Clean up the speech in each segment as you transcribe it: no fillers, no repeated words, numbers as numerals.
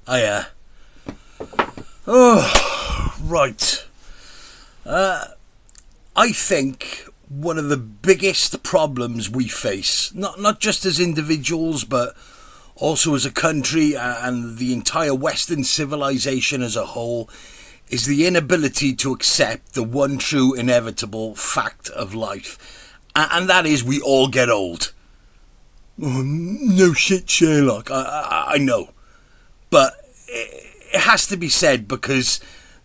Oh, right. I think one of the biggest problems we face, not just as individuals, but also as a country and the entire Western civilization as a whole, is the inability to accept the one true inevitable fact of life. And that is, we all get old. Oh, no shit, Sherlock. I know. But it has to be said, because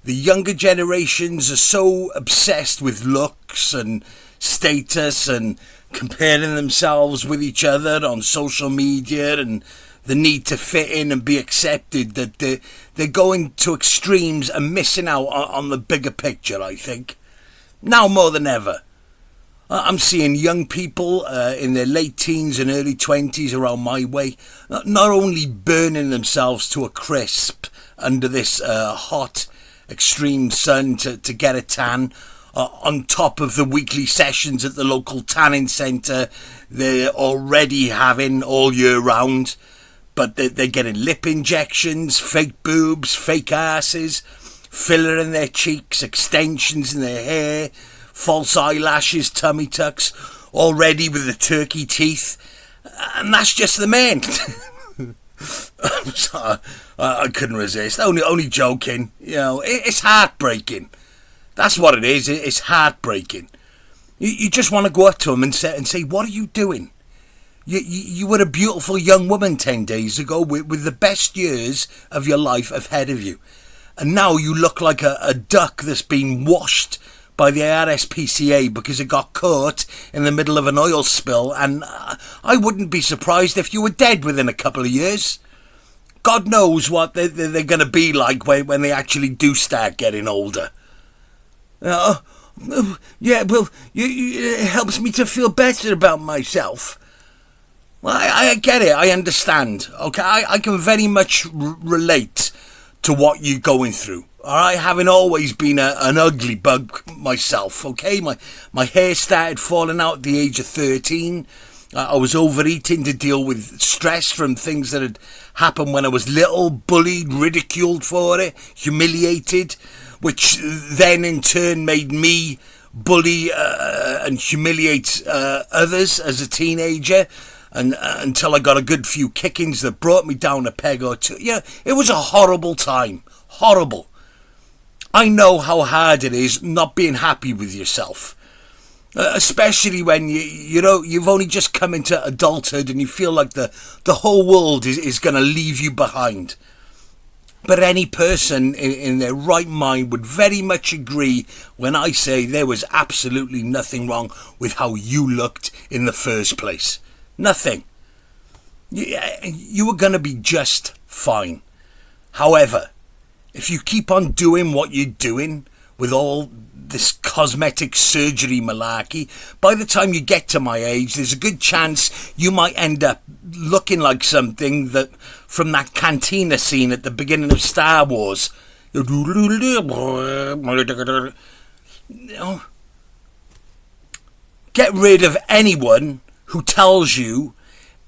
the younger generations are so obsessed with looks and status and comparing themselves with each other on social media and the need to fit in and be accepted, that they're going to extremes and missing out on the bigger picture, I think. Now more than ever. I'm seeing young people in their late teens and early 20s around my way, not only burning themselves to a crisp under this hot, extreme sun to get a tan, on top of the weekly sessions at the local tanning centre they're already having all year round, but they're getting lip injections, fake boobs, fake asses, filler in their cheeks, extensions in their hair, false eyelashes, tummy tucks, already with the turkey teeth, and that's just the men. I'm sorry, I couldn't resist. Only joking. You know, it's heartbreaking. That's what it is. It's heartbreaking. You just want to go up to them and say, "What are you doing? You were a beautiful young woman 10 days ago with the best years of your life ahead of you, and now you look like a duck that's been washed by the RSPCA because it got caught in the middle of an oil spill, and I wouldn't be surprised if you were dead within a couple of years. God knows what they're going to be like when they actually do start getting older." Yeah, well, it helps me to feel better about myself. Well, I get it, I understand, okay? I can very much relate to what you're going through. Alright, having always been an ugly bug myself, okay? My hair started falling out at the age of 13. I was overeating to deal with stress from things that had happened when I was little, bullied, ridiculed for it, humiliated, which then in turn made me bully and humiliate others as a teenager, and until I got a good few kickings that brought me down a peg or two. Yeah, it was a horrible time. Horrible. I know how hard it is not being happy with yourself, especially when you've only just come into adulthood and you feel like the whole world is going to leave you behind. But any person in their right mind would very much agree when I say there was absolutely nothing wrong with how you looked in the first place. Nothing. You were going to be just fine. However, if you keep on doing what you're doing with all this cosmetic surgery malarkey, by the time you get to my age, there's a good chance you might end up looking like something that from that cantina scene at the beginning of Star Wars. You know, get rid of anyone who tells you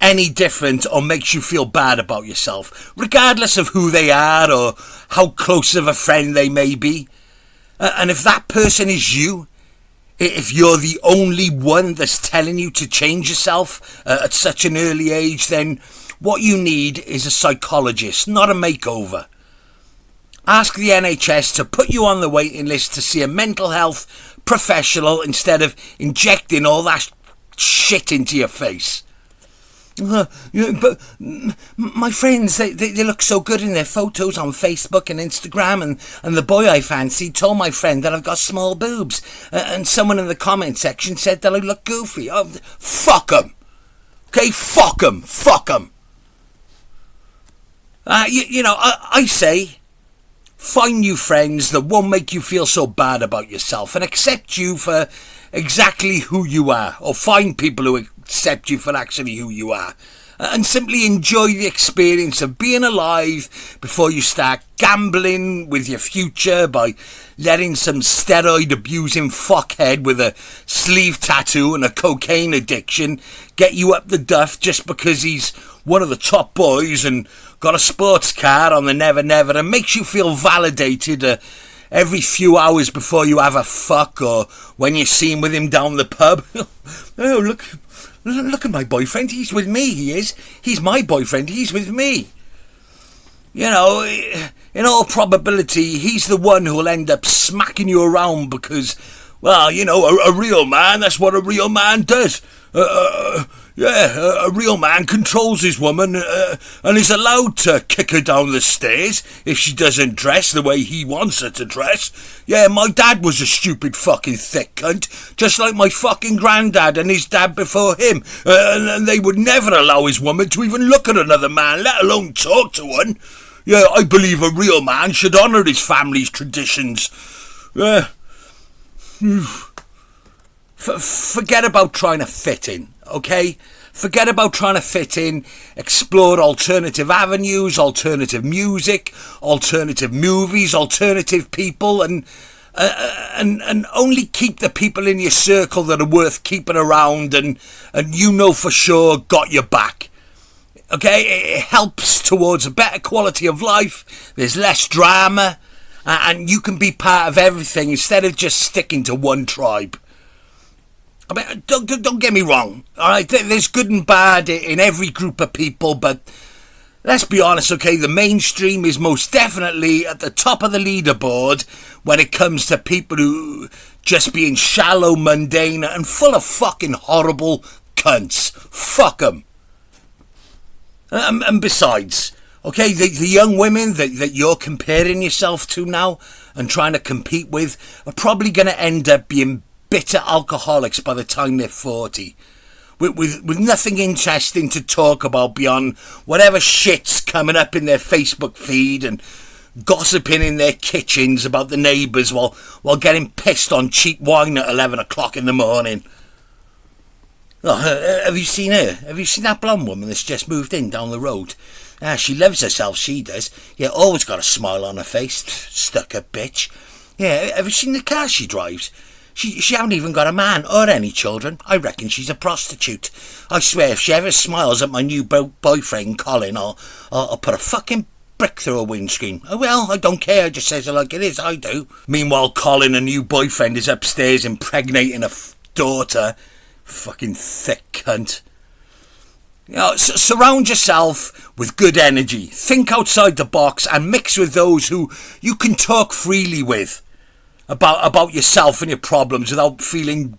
any different or makes you feel bad about yourself, regardless of who they are or how close of a friend they may be. And if that person is you, if you're the only one that's telling you to change yourself at such an early age, then what you need is a psychologist, not a makeover. Ask the NHS to put you on the waiting list to see a mental health professional instead of injecting all that shit into your face. But my friends, they look so good in their photos on Facebook and Instagram, and the boy I fancied told my friend that I've got small boobs, and someone in the comment section said that I look goofy. Oh, fuck 'em. Okay, fuck 'em. Fuck 'em. I say, find new friends that won't make you feel so bad about yourself and accept you for exactly who you are, or find people who accept you for actually who you are, and simply enjoy the experience of being alive before you start gambling with your future by letting some steroid abusing fuckhead with a sleeve tattoo and a cocaine addiction get you up the duff just because he's one of the top boys and got a sports car on the Never Never and makes you feel validated every few hours before you have a fuck or when you're seen with him down the pub. Oh, look at my boyfriend, he's with me, he is. He's my boyfriend, he's with me. You know, in all probability, he's the one who'll end up smacking you around because, well, you know, a real man, that's what a real man does. A real man controls his woman and is allowed to kick her down the stairs if she doesn't dress the way he wants her to dress. Yeah, my dad was a stupid fucking thick cunt, just like my fucking granddad and his dad before him. And they would never allow his woman to even look at another man, let alone talk to one. Yeah, I believe a real man should honour his family's traditions. Forget about trying to fit in, okay? Forget about trying to fit in. Explore alternative avenues, alternative music, alternative movies, alternative people, and only keep the people in your circle that are worth keeping around and you know for sure got your back. Okay, it helps towards a better quality of life. There's less drama, and you can be part of everything instead of just sticking to one tribe. I mean, don't get me wrong, alright, there's good and bad in every group of people, but let's be honest, okay, the mainstream is most definitely at the top of the leaderboard when it comes to people who just being shallow, mundane, and full of fucking horrible cunts. Fuck 'em. And besides, okay, the young women that you're comparing yourself to now and trying to compete with are probably going to end up being bitter alcoholics by the time they're 40, with nothing interesting to talk about beyond whatever shit's coming up in their Facebook feed and gossiping in their kitchens about the neighbours while getting pissed on cheap wine at 11 o'clock in the morning. Oh, have you seen her? Have you seen that blonde woman that's just moved in down the road? She loves herself, she does. Yeah, always got a smile on her face, stuck-up bitch. Yeah, have you seen the car she drives? She hasn't even got a man or any children. I reckon she's a prostitute. I swear, if she ever smiles at my new boyfriend, Colin, I'll put a fucking brick through a windscreen. Oh, well, I don't care. I just says it like it is. I do. Meanwhile, Colin, a new boyfriend, is upstairs impregnating a daughter. Fucking thick cunt. You know, surround yourself with good energy. Think outside the box and mix with those who you can talk freely with about yourself and your problems without feeling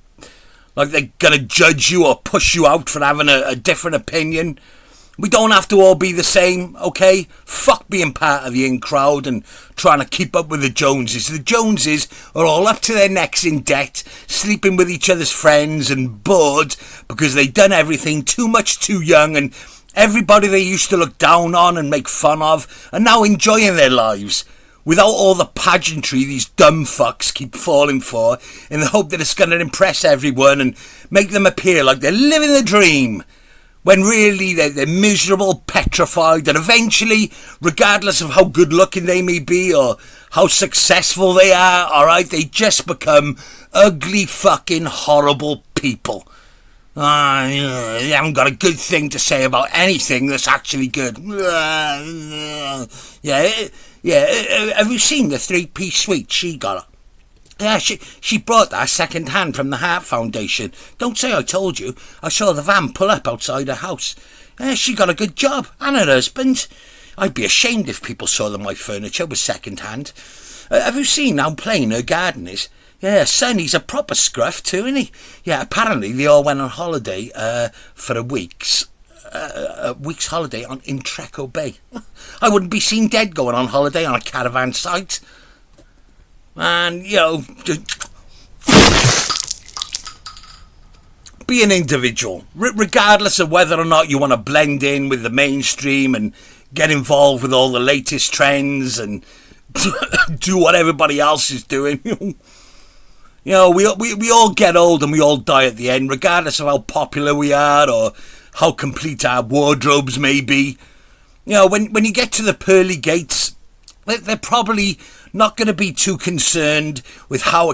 like they're going to judge you or push you out for having a different opinion. We don't have to all be the same, okay? Fuck being part of the in crowd and trying to keep up with the Joneses. The Joneses are all up to their necks in debt, sleeping with each other's friends and bored because they done everything too much too young, and everybody they used to look down on and make fun of are now enjoying their lives without all the pageantry these dumb fucks keep falling for in the hope that it's going to impress everyone and make them appear like they're living the dream, when really they're miserable, petrified, and eventually, regardless of how good looking they may be or how successful they are, alright, they just become ugly fucking horrible people. They haven't got a good thing to say about anything that's actually good. Yeah, have you seen the 3-piece suite she got? Yeah, she brought that second hand from the Heart Foundation. Don't say I told you. I saw the van pull up outside her house. Yeah, she got a good job, and her husband. I'd be ashamed if people saw that my furniture was second hand. Have you seen how plain her garden is? Yeah, son, he's a proper scruff too, isn't he? Yeah, apparently they all went on holiday for a week's holiday in Treco Bay. I wouldn't be seen dead going on holiday on a caravan site. And, you know, be an individual, regardless of whether or not you want to blend in with the mainstream and get involved with all the latest trends and do what everybody else is doing. You know, we all get old and we all die at the end, regardless of how popular we are or how complete our wardrobes may be. You know, when you get to the pearly gates, they're probably not going to be too concerned with how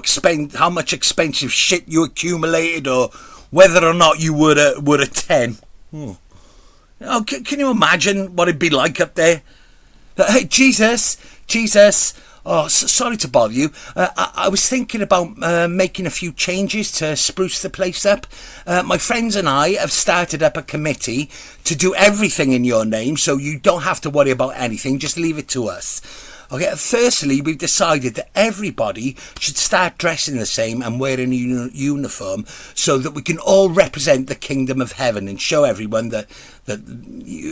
much expensive shit you accumulated or whether or not you were a 10. You know, can you imagine what it'd be like up there? Hey, Jesus. Oh, sorry to bother you. I was thinking about making a few changes to spruce the place up. My friends and I have started up a committee to do everything in your name, so you don't have to worry about anything. Just leave it to us. Okay, firstly, we've decided that everybody should start dressing the same and wearing a uniform so that we can all represent the kingdom of heaven and show everyone that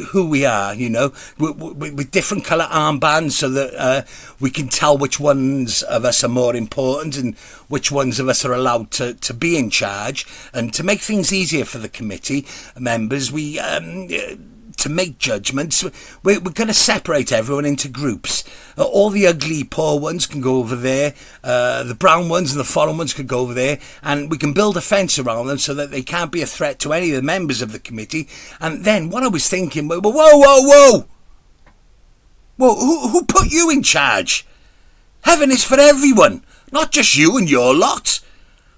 who we are, you know, with different colour armbands so that we can tell which ones of us are more important and which ones of us are allowed to be in charge. And to make things easier for the committee members, to make judgments, we're going to separate everyone into groups. All the ugly, poor ones can go over there. The brown ones and the foreign ones can go over there. And we can build a fence around them so that they can't be a threat to any of the members of the committee. And then what I was thinking, whoa! Who put you in charge? Heaven is for everyone, not just you and your lot.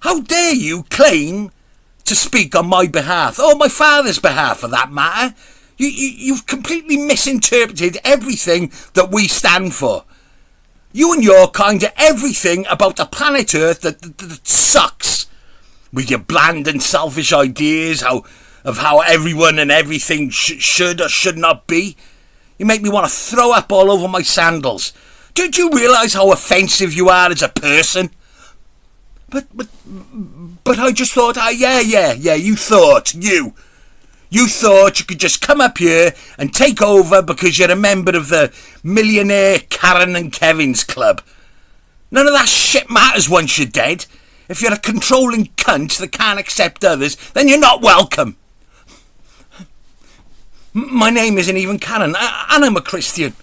How dare you claim to speak on my behalf, or my father's behalf for that matter? You've completely misinterpreted everything that we stand for. You and your kind are everything about the planet Earth that sucks. With your bland and selfish ideas of how everyone and everything should or should not be. You make me want to throw up all over my sandals. Do you realise how offensive you are as a person? But I just thought, you thought you could just come up here and take over because you're a member of the millionaire Karen and Kevin's club. None of that shit matters once you're dead. If you're a controlling cunt that can't accept others, then you're not welcome. My name isn't even Karen, and I'm a Christian.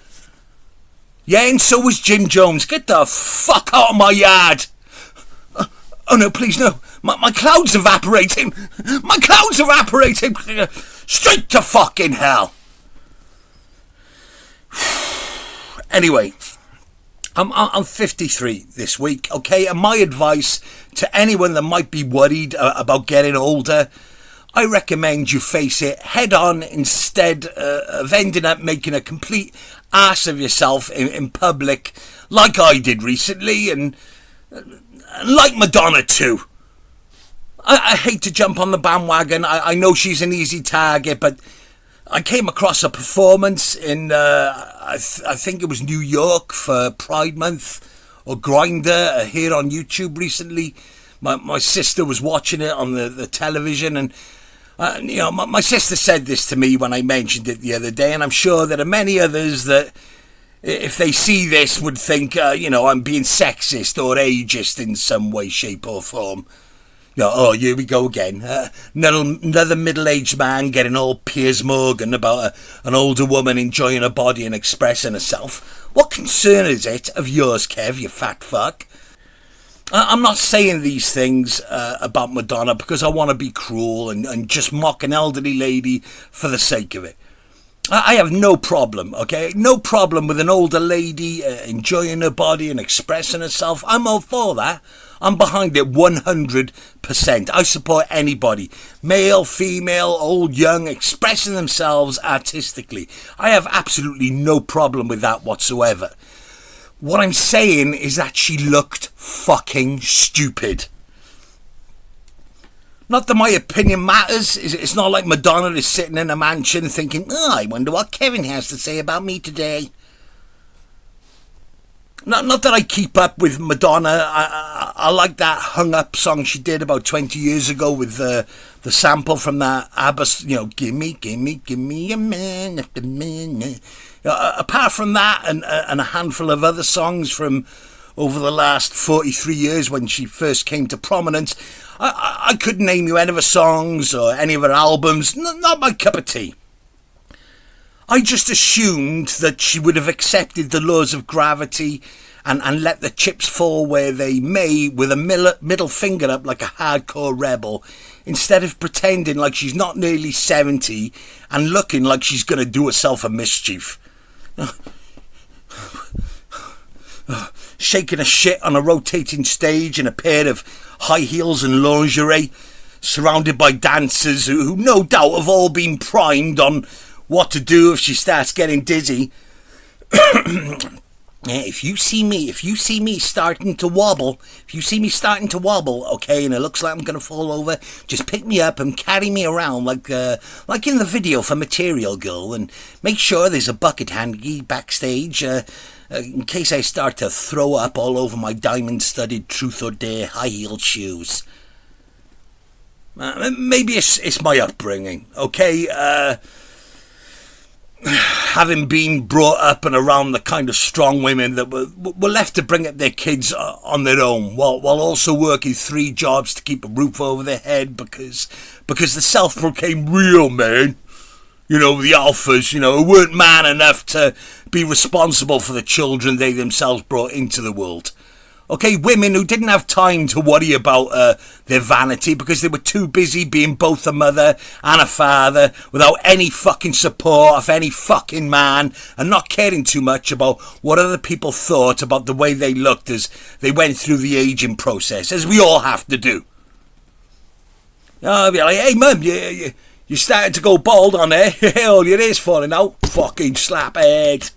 Yeah, and so was Jim Jones. Get the fuck out of my yard. Oh no, please no. My cloud's evaporating. My cloud's evaporating. Straight to fucking hell. Anyway, I'm 53 this week, okay? And my advice to anyone that might be worried about getting older, I recommend you face it head on instead of ending up making a complete ass of yourself in public like I did recently and like Madonna too. I hate to jump on the bandwagon. I know she's an easy target, but I came across a performance in, I think it was New York for Pride Month, or Grindr, here on YouTube recently. My sister was watching it on the television, and you know, my sister said this to me when I mentioned it the other day, and I'm sure there are many others that, if they see this, would think, you know, I'm being sexist or ageist in some way, shape or form. You know, oh, here we go again. Another middle-aged man getting all Piers Morgan about an older woman enjoying her body and expressing herself. What concern is it of yours, Kev, you fat fuck? I'm not saying these things about Madonna because I want to be cruel and just mock an elderly lady for the sake of it. I have no problem, okay? No problem with an older lady enjoying her body and expressing herself. I'm all for that. I'm behind it 100%. I support anybody, male, female, old, young, expressing themselves artistically. I have absolutely no problem with that whatsoever. What I'm saying is that she looked fucking stupid. Not that my opinion matters. It's not like Madonna is sitting in a mansion thinking, oh, I wonder what Kevin has to say about me today. Not that I keep up with Madonna. I like that Hung Up song she did about 20 years ago with the sample from that ABBA, you know, gimme a man after man. Apart from that and a handful of other songs from over the last 43 years when she first came to prominence, I couldn't name you any of her songs or any of her albums. Not my cup of tea. I just assumed that she would have accepted the laws of gravity and let the chips fall where they may with a middle finger up like a hardcore rebel, instead of pretending like she's not nearly 70 and looking like she's going to do herself a mischief. Shaking a shit on a rotating stage in a pair of high heels and lingerie, surrounded by dancers who no doubt have all been primed on what to do if she starts getting dizzy. If you see me starting to wobble, okay, and it looks like I'm going to fall over, just pick me up and carry me around like in the video for Material Girl, and make sure there's a bucket handy backstage, in case I start to throw up all over my diamond-studded Truth or Dare high-heeled shoes. Maybe it's my upbringing, okay? Having been brought up and around the kind of strong women that were left to bring up their kids on their own, while also working 3 jobs to keep a roof over their head because the self-proclaimed real men, the alphas, who weren't man enough to be responsible for the children they themselves brought into the world. Okay, women who didn't have time to worry about their vanity because they were too busy being both a mother and a father without any fucking support of any fucking man, and not caring too much about what other people thought about the way they looked as they went through the aging process, as we all have to do. I'll be like, hey mum, you're starting to go bald on there. All your hair's falling out. Fucking slaphead.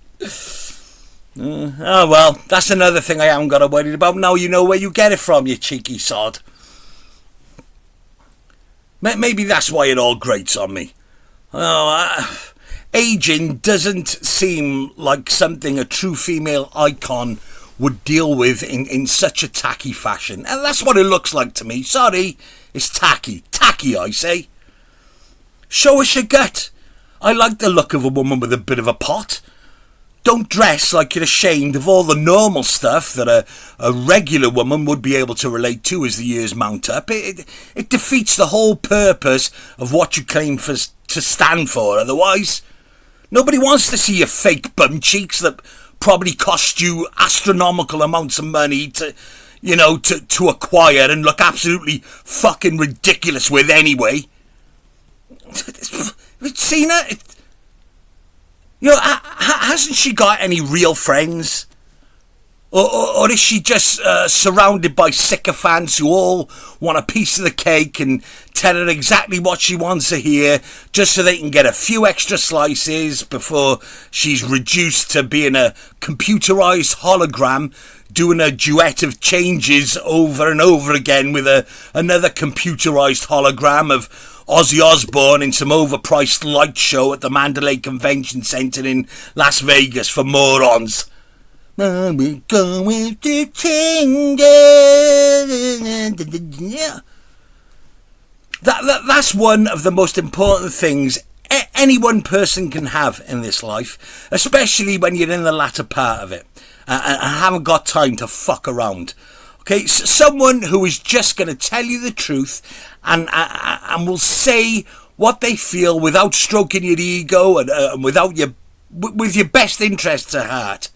Oh well, that's another thing I haven't got to worry about. Now you know where you get it from, you cheeky sod. Maybe that's why it all grates on me. Aging doesn't seem like something a true female icon would deal with in such a tacky fashion. And that's what it looks like to me. Sorry, it's tacky. Tacky, I say. Show us your gut. I like the look of a woman with a bit of a pot. Don't dress like you're ashamed of all the normal stuff that a regular woman would be able to relate to as the years mount up. It defeats the whole purpose of what you claim to stand for otherwise. Nobody wants to see your fake bum cheeks that probably cost you astronomical amounts of money to acquire and look absolutely fucking ridiculous with anyway. Have you seen her? Hasn't she got any real friends? Or is she just surrounded by sycophants who all want a piece of the cake and tell her exactly what she wants to hear just so they can get a few extra slices before she's reduced to being a computerised hologram doing a duet of changes over and over again with another computerised hologram of Ozzy Osbourne in some overpriced light show at the Mandalay Convention Centre in Las Vegas for morons. We're going to change it. That's one of the most important things any one person can have in this life, especially when you're in the latter part of it and haven't got time to fuck around. Okay, someone who is just going to tell you the truth and will say what they feel without stroking your ego and with your best interests at heart.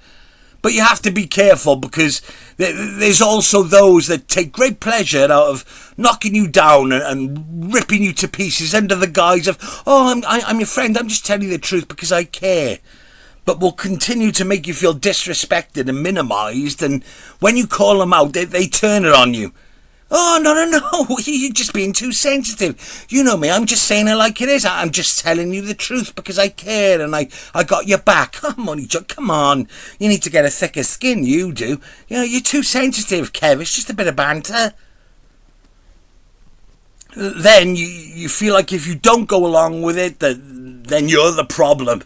But you have to be careful because there's also those that take great pleasure out of knocking you down and ripping you to pieces under the guise of, I'm your friend, I'm just telling you the truth because I care. But will continue to make you feel disrespected and minimised, and when you call them out, they turn it on you. Oh, no, you're just being too sensitive. You know me, I'm just saying it like it is. I'm just telling you the truth because I care and I got your back. Come on, you need to get a thicker skin, you do. You're too sensitive, Kev, it's just a bit of banter. Then you feel like if you don't go along with it, then you're the problem.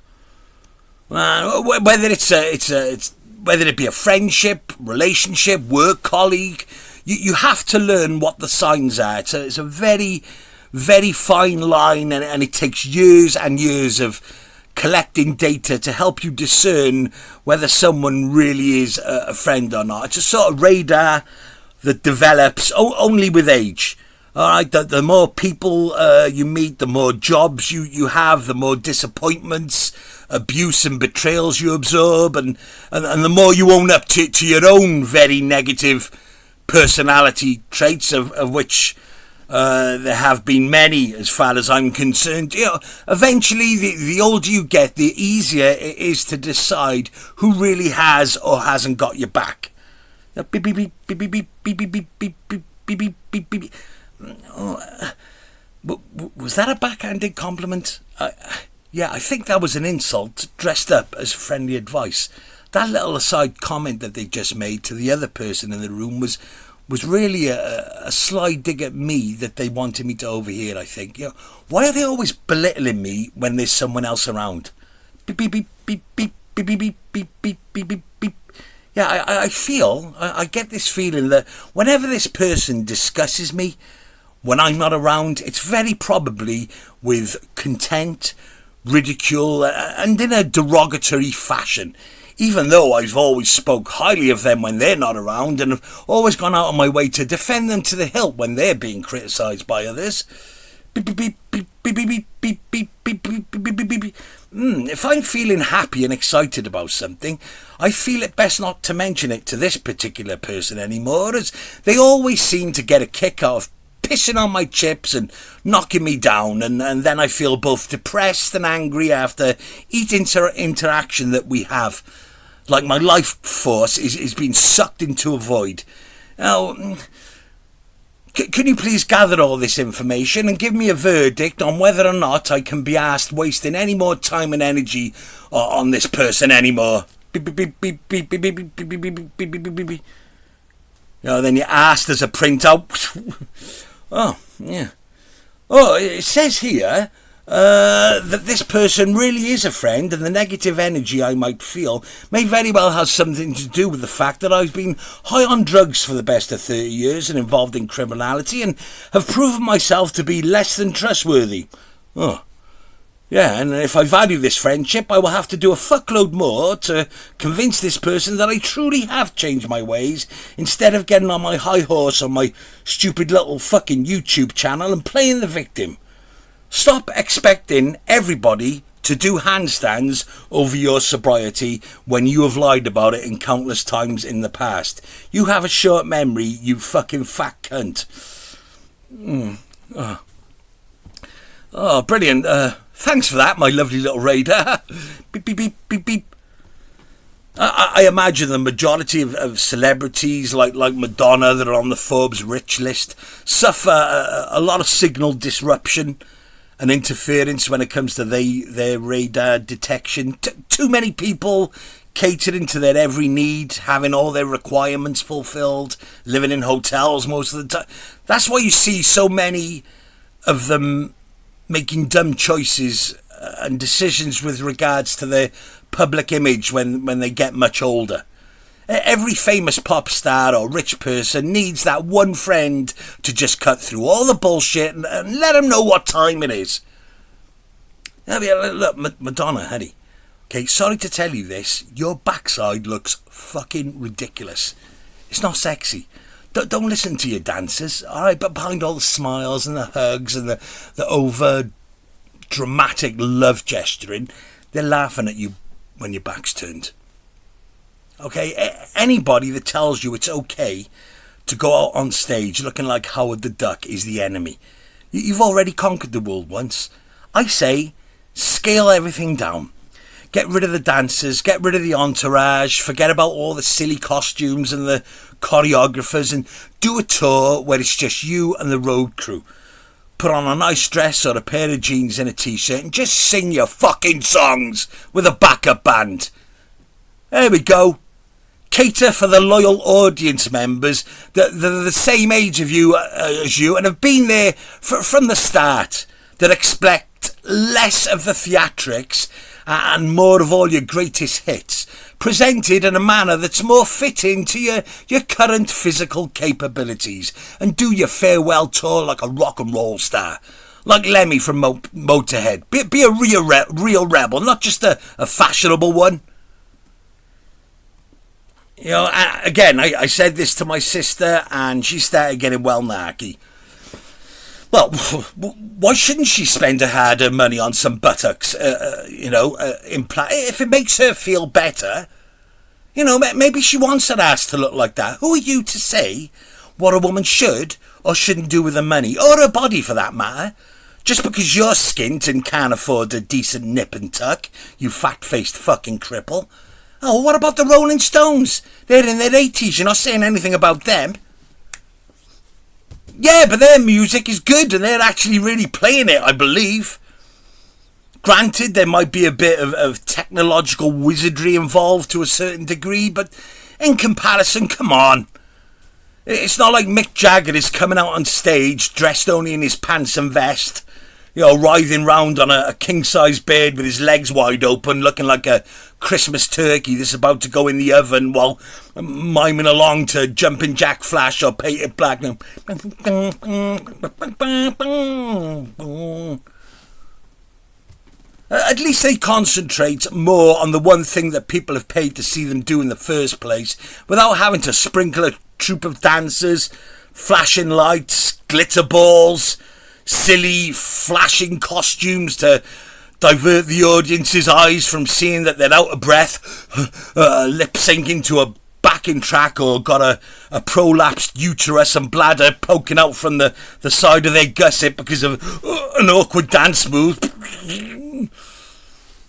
Whether whether it be a friendship, relationship, work colleague, you have to learn what the signs are. It's a very, very fine line, and it takes years and years of collecting data to help you discern whether someone really is a friend or not. It's a sort of radar that develops only with age. All right, the more people you meet, the more jobs you have, the more disappointments, abuse and betrayals you absorb, and the more you own up to your own very negative personality traits, of which there have been many as far as I'm concerned. Eventually, the older you get, the easier it is to decide who really has or hasn't got your back. Beep, beep, beep, beep, beep, beep, beep, beep, beep, beep, beep, beep, beep, beep. Was that a backhanded compliment? Yeah, I think that was an insult dressed up as friendly advice. That little aside comment that they just made to the other person in the room was really a sly dig at me that they wanted me to overhear, I think. Why are they always belittling me when there's someone else around? Beep, beep, beep, beep, beep, beep, beep, beep, beep, beep, beep, beep, beep. Yeah, I get this feeling that whenever this person discusses me, when I'm not around, it's very probably with contempt, ridicule, and in a derogatory fashion. Even though I've always spoke highly of them when they're not around, and have always gone out of my way to defend them to the hilt when they're being criticised by others. Beep, beep, beep, beep, beep, beep, beep, beep, beep, beep, beep, beep, beep. If I'm feeling happy and excited about something, I feel it best not to mention it to this particular person anymore, as they always seem to get a kick out of pissing on my chips and knocking me down, and then I feel both depressed and angry after each interaction that we have. Like my life force is being sucked into a void. Now, can you please gather all this information and give me a verdict on whether or not I can be asked wasting any more time and energy on this person anymore? Beep, beep, beep, beep, beep, beep, beep, beep, beep, beep, beep, beep, beep, beep. Then you're asked as a printout. Oh, yeah. Oh, it says here that this person really is a friend, and the negative energy I might feel may very well have something to do with the fact that I've been high on drugs for the best of 30 years and involved in criminality, and have proven myself to be less than trustworthy. Oh, yeah, and if I value this friendship, I will have to do a fuckload more to convince this person that I truly have changed my ways, instead of getting on my high horse on my stupid little fucking YouTube channel and playing the victim. Stop expecting everybody to do handstands over your sobriety when you have lied about it in countless times in the past. You have a short memory, you fucking fat cunt. Oh, brilliant. Thanks for that, my lovely little raider. Beep, beep, beep, beep, beep. I imagine the majority of celebrities like Madonna that are on the Forbes rich list suffer a lot of signal disruption and interference when it comes to their radar detection. Too many people catering to their every need, having all their requirements fulfilled, living in hotels most of the time. That's why you see so many of them making dumb choices and decisions with regards to their public image when they get much older. Every famous pop star or rich person needs that one friend to just cut through all the bullshit and let them know what time it is. Look, Madonna, honey. Okay, sorry to tell you this, your backside looks fucking ridiculous. It's not sexy. Don't listen to your dancers, alright? But behind all the smiles and the hugs and the over dramatic love gesturing, they're laughing at you when your back's turned. Okay, anybody that tells you it's okay to go out on stage looking like Howard the Duck is the enemy. You've already conquered the world once. I say, scale everything down. Get rid of the dancers, get rid of the entourage, forget about all the silly costumes and the choreographers, and do a tour where it's just you and the road crew. Put on a nice dress or a pair of jeans and a t-shirt and just sing your fucking songs with a backup band. There we go. Cater for the loyal audience members that are the same age of you as you and have been there from the start, that expect less of the theatrics and more of all your greatest hits, presented in a manner that's more fitting to your current physical capabilities, and do your farewell tour like a rock and roll star, like Lemmy from Motorhead. Be a real rebel, not just a fashionable one. You know, again, I said this to my sister and she started getting well narky. Well, why shouldn't she spend her hard-earned money on some buttocks, if it makes her feel better? Maybe she wants her ass to look like that. Who are you to say what a woman should or shouldn't do with her money, or her body for that matter? Just because you're skint and can't afford a decent nip and tuck, you fat-faced fucking cripple. Oh, what about the Rolling Stones? They're in their 80s, you're not saying anything about them. Yeah, but their music is good and they're actually really playing it, I believe. Granted, there might be a bit of technological wizardry involved to a certain degree, but in comparison, come on. It's not like Mick Jagger is coming out on stage dressed only in his pants and vest, writhing round on a king-size bed with his legs wide open, looking like a Christmas turkey that's about to go in the oven while miming along to Jumpin' Jack Flash or Painted Black. At least they concentrate more on the one thing that people have paid to see them do in the first place, without having to sprinkle a troupe of dancers, flashing lights, glitter balls, silly flashing costumes to divert the audience's eyes from seeing that they're out of breath, lip syncing to a backing track, or got a prolapsed uterus and bladder poking out from the side of their gusset because of an awkward dance move.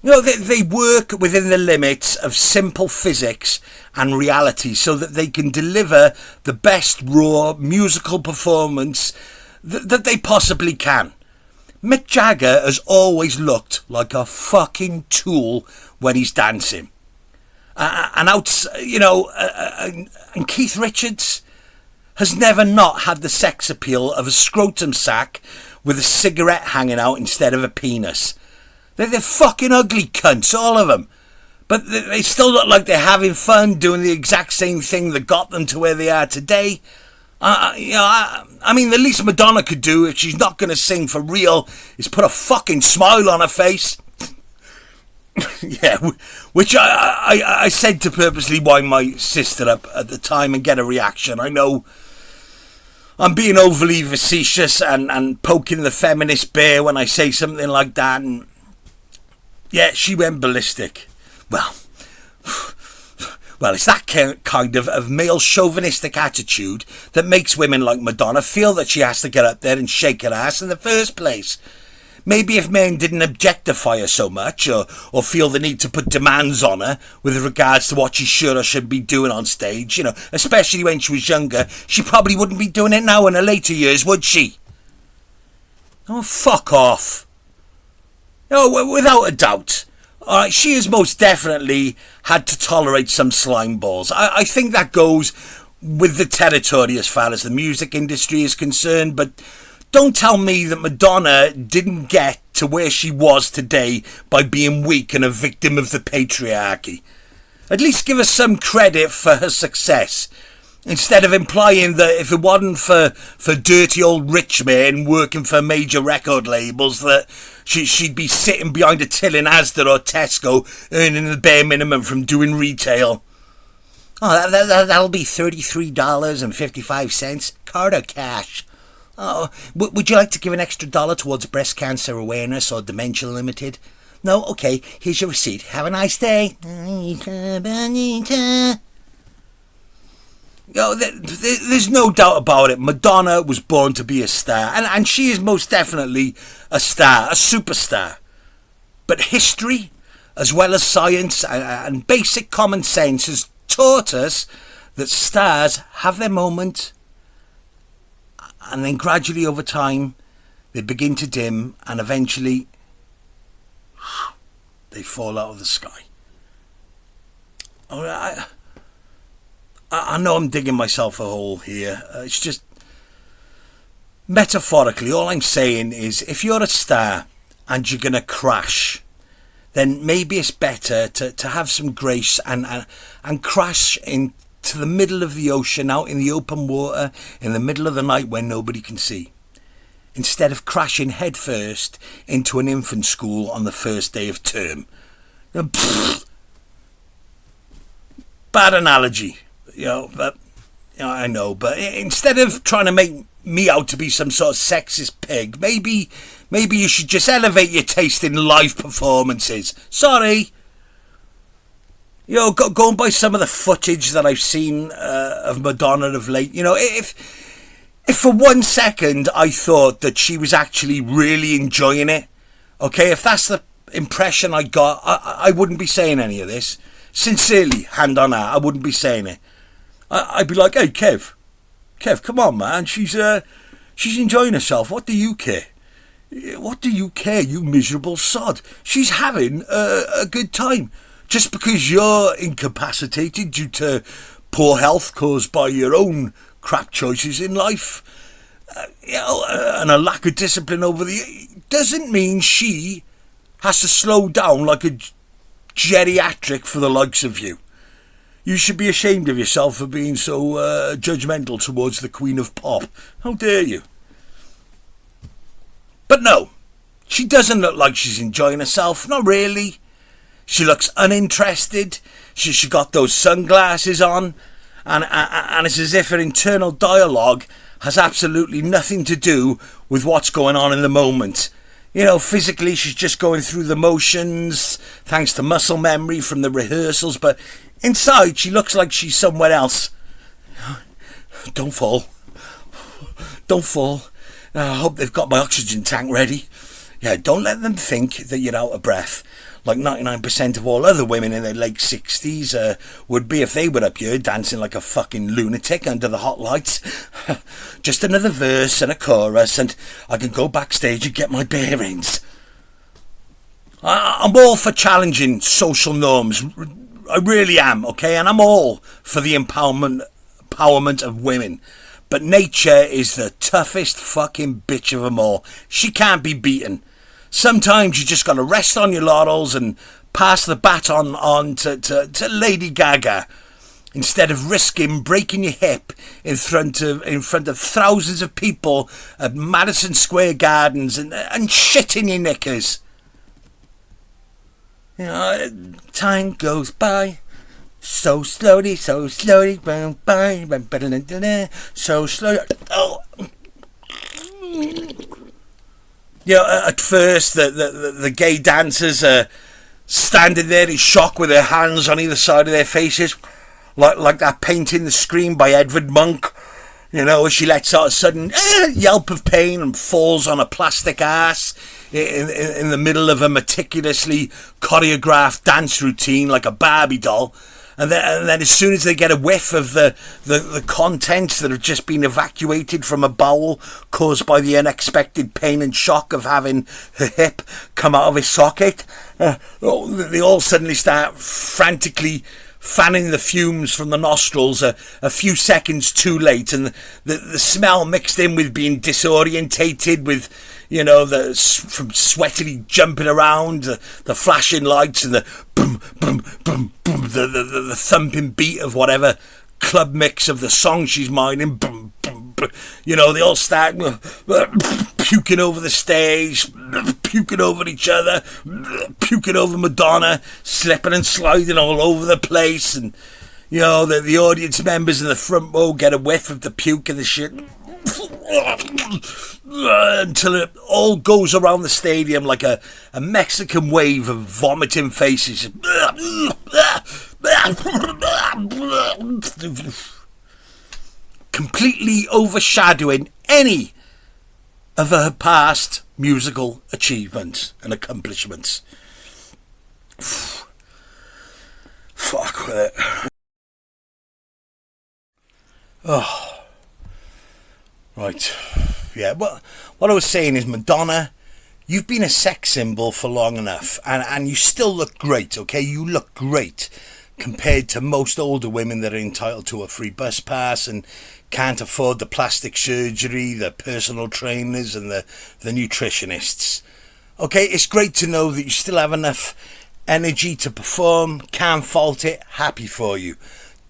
They work within the limits of simple physics and reality so that they can deliver the best raw musical performance that they possibly can. Mick Jagger has always looked like a fucking tool when he's dancing. And Keith Richards has never not had the sex appeal of a scrotum sack with a cigarette hanging out instead of a penis. They're fucking ugly cunts, all of them. But they still look like they're having fun doing the exact same thing that got them to where they are today. The least Madonna could do, if she's not going to sing for real, is put a fucking smile on her face. Yeah, which I said to purposely wind my sister up at the time and get a reaction. I know I'm being overly facetious and poking the feminist bear when I say something like that, and yeah, she went ballistic. Well, it's that kind of male chauvinistic attitude that makes women like Madonna feel that she has to get up there and shake her ass in the first place. Maybe if men didn't objectify her so much, or feel the need to put demands on her with regards to what she should or should be doing on stage, especially when she was younger, she probably wouldn't be doing it now in her later years, would she? Oh, fuck off. Without a doubt. She has most definitely had to tolerate some slime balls. I think that goes with the territory as far as the music industry is concerned, but don't tell me that Madonna didn't get to where she was today by being weak and a victim of the patriarchy. At least give her some credit for her success, instead of implying that if it wasn't for dirty old rich men working for major record labels, that she'd be sitting behind a till in Asda or Tesco earning the bare minimum from doing retail. Oh, that'll be $33.55, card or cash. Oh, would you like to give an extra $1 towards breast cancer awareness or Dementia Limited? No? Okay, here's your receipt. Have a nice day. There's no doubt about it. Madonna was born to be a star, and she is most definitely a star, a superstar. But history, as well as science and basic common sense, has taught us that stars have their moment, and then gradually over time they begin to dim, and eventually they fall out of the sky. I know I'm digging myself a hole here. It's just, metaphorically, all I'm saying is, if you're a star and you're going to crash, then maybe it's better to have some grace and crash into the middle of the ocean, out in the open water, in the middle of the night where nobody can see, instead of crashing headfirst into an infant school on the first day of term. Bad analogy. But I know, but instead of trying to make me out to be some sort of sexist pig, maybe you should just elevate your taste in live performances. Sorry. Going by some of the footage that I've seen of Madonna of late, if for 1 second I thought that she was actually really enjoying it, okay, if that's the impression I got, I wouldn't be saying any of this. Sincerely, hand on heart, I wouldn't be saying it. I'd be like, hey, Kev, come on, man. She's enjoying herself. What do you care? What do you care, you miserable sod? She's having a good time. Just because you're incapacitated due to poor health caused by your own crap choices in life, and a lack of discipline over doesn't mean she has to slow down like a geriatric for the likes of you. You should be ashamed of yourself for being so judgmental towards the Queen of Pop. How dare you? But no, she doesn't look like she's enjoying herself. Not really. She looks uninterested. She got those sunglasses on. And it's as if her internal dialogue has absolutely nothing to do with what's going on in the moment. Physically she's just going through the motions thanks to muscle memory from the rehearsals, but inside she looks like she's somewhere else. Don't fall. I hope they've got my oxygen tank ready. Yeah, don't let them think that you're out of breath, like 99% of all other women in their late 60s would be if they were up here dancing like a fucking lunatic under the hot lights. Just another verse and a chorus and I can go backstage and get my bearings. I'm all for challenging social norms. I really am, okay? And I'm all for the empowerment of women. But nature is the toughest fucking bitch of them all. She can't be beaten. Sometimes you just got to rest on your laurels and pass the baton on to Lady Gaga instead of risking breaking your hip in front of thousands of people at Madison Square Gardens and shitting your knickers. Time goes by so slowly, so slowly, by, so slowly. Oh. At first, the gay dancers are standing there in shock with their hands on either side of their faces, like that painting, The Scream by Edvard Munch. As she lets out a sudden yelp of pain and falls on a plastic ass in the middle of a meticulously choreographed dance routine like a Barbie doll. And then as soon as they get a whiff of the contents that have just been evacuated from a bowel caused by the unexpected pain and shock of having her hip come out of its socket, they all suddenly start frantically fanning the fumes from the nostrils a few seconds too late, and the smell mixed in with being disorientated with from sweatily jumping around, the flashing lights and the boom boom boom boom, the thumping beat of whatever club mix of the song she's minding, boom boom boom. They all start puking over the stage, puking over each other, puking over Madonna, slipping and sliding all over the place, and the audience members in the front row get a whiff of the puke and the shit until it all goes around the stadium like a Mexican wave of vomiting faces, completely overshadowing any of her past musical achievements and accomplishments. Fuck with it. Oh. Right. Yeah, what I was saying is, Madonna, you've been a sex symbol for long enough, and you still look great, okay? You look great compared to most older women that are entitled to a free bus pass and can't afford the plastic surgery, the personal trainers and the nutritionists. Okay, it's great to know that you still have enough energy to perform, can't fault it, happy for you.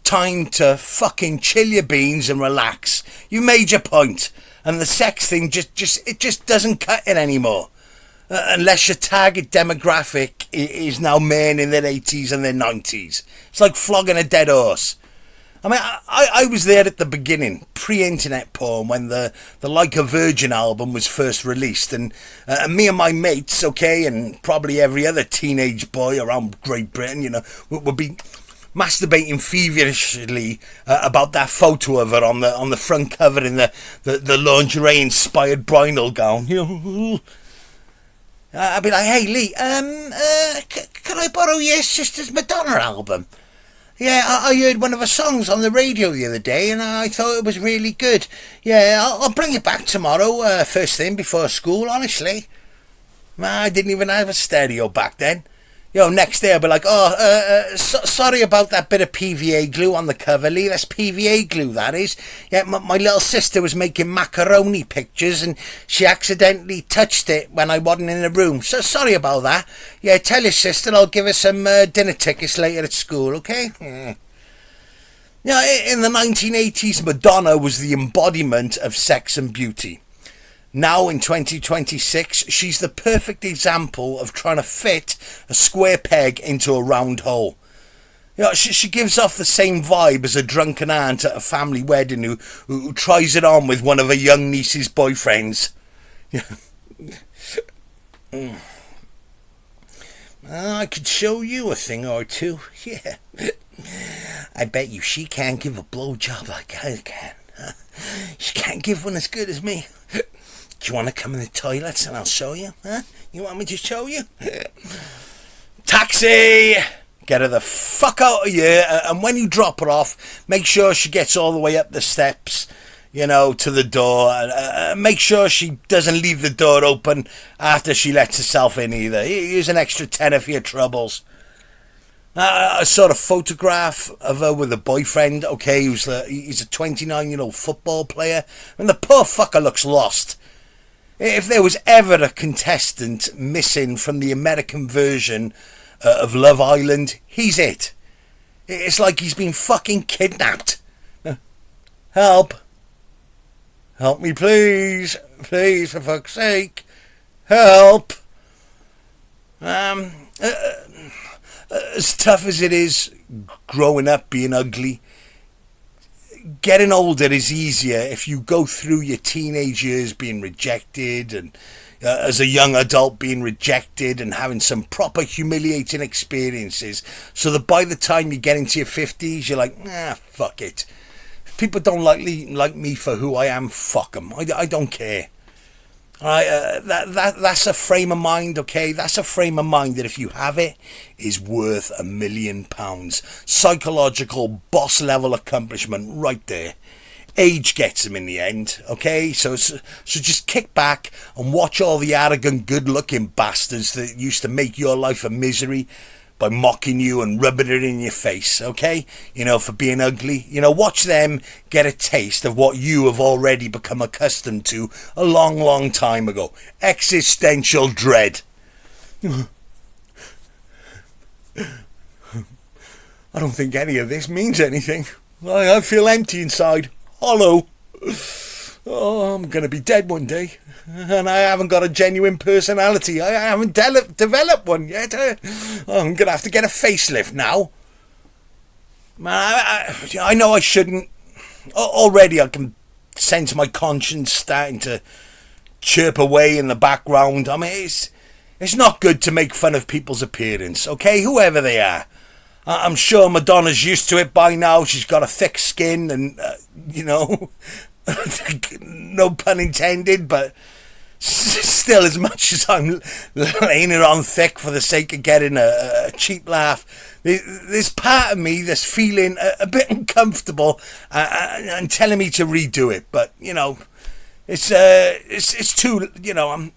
Time to fucking chill your beans and relax. You made your point, and the sex thing just doesn't cut it anymore. Unless your target demographic is now men in their 80s and their 90s. It's like flogging a dead horse. I mean, I was there at the beginning, pre-internet porn, when the Like a Virgin album was first released, and me and my mates, okay, and probably every other teenage boy around Great Britain, you know, would be masturbating feverishly about that photo of her on the front cover in the lingerie-inspired bridal gown. You know, I'd be like, "Hey Lee, can I borrow your sister's Madonna album? Yeah, I heard one of her songs on the radio the other day, and I thought it was really good. Yeah, I'll bring it back tomorrow, first thing before school, honestly." I didn't even have a stereo back then. You know, next day I'll be like, sorry about that bit of PVA glue on the cover, Lee. That's PVA glue, that is. Yeah, my little sister was making macaroni pictures and she accidentally touched it when I wasn't in the room. So sorry about that. Yeah, tell your sister I'll give her some dinner tickets later at school, okay? Yeah. Now, in the 1980s, Madonna was the embodiment of sex and beauty. Now in 2026, she's the perfect example of trying to fit a square peg into a round hole. You know, she gives off the same vibe as a drunken aunt at a family wedding who tries it on with one of her young niece's boyfriends. I could show you a thing or two. Yeah. I bet you she can't give a blowjob like I can. She can't give one as good as me. Do you want to come in the toilets and I'll show you? Huh? You want me to show you? Taxi! Get her the fuck out of here, and when you drop her off, make sure she gets all the way up the steps, you know, to the door, and make sure she doesn't leave the door open after she lets herself in either. Here's an extra tenner for your troubles. I saw a photograph of her with a boyfriend, okay, he's a 29-year-old football player, and the poor fucker looks lost. If there was ever a contestant missing from the American version of Love Island, he's it. It's like he's been fucking kidnapped. Help. Help me, please. Please, for fuck's sake. Help. As tough as it is growing up being ugly, getting older is easier if you go through your teenage years being rejected, and as a young adult being rejected and having some proper humiliating experiences, so that by the time you get into your 50s you're like, fuck it. If people don't like me for who I am, fuck them. I don't care. Alright, that's a frame of mind, okay? That's a frame of mind that if you have it, is worth £1 million. Psychological boss level accomplishment right there. Age gets them in the end, okay? So just kick back and watch all the arrogant, good-looking bastards that used to make your life a misery by mocking you and rubbing it in your face, okay? You know, for being ugly. You know, watch them get a taste of what you have already become accustomed to a long, long time ago. Existential dread. I don't think any of this means anything. I feel empty inside. Hollow. Oh, I'm going to be dead one day. And I haven't got a genuine personality. I haven't developed one yet. I'm going to have to get a facelift now. I know I shouldn't. Already I can sense my conscience starting to chirp away in the background. I mean, it's not good to make fun of people's appearance, okay? Whoever they are. I'm sure Madonna's used to it by now. She's got a thick skin and, you know... no pun intended, but still, as much as I'm laying it on thick for the sake of getting a cheap laugh, there's part of me that's feeling a bit uncomfortable and telling me to redo it. But you know, it's too, you know, I'm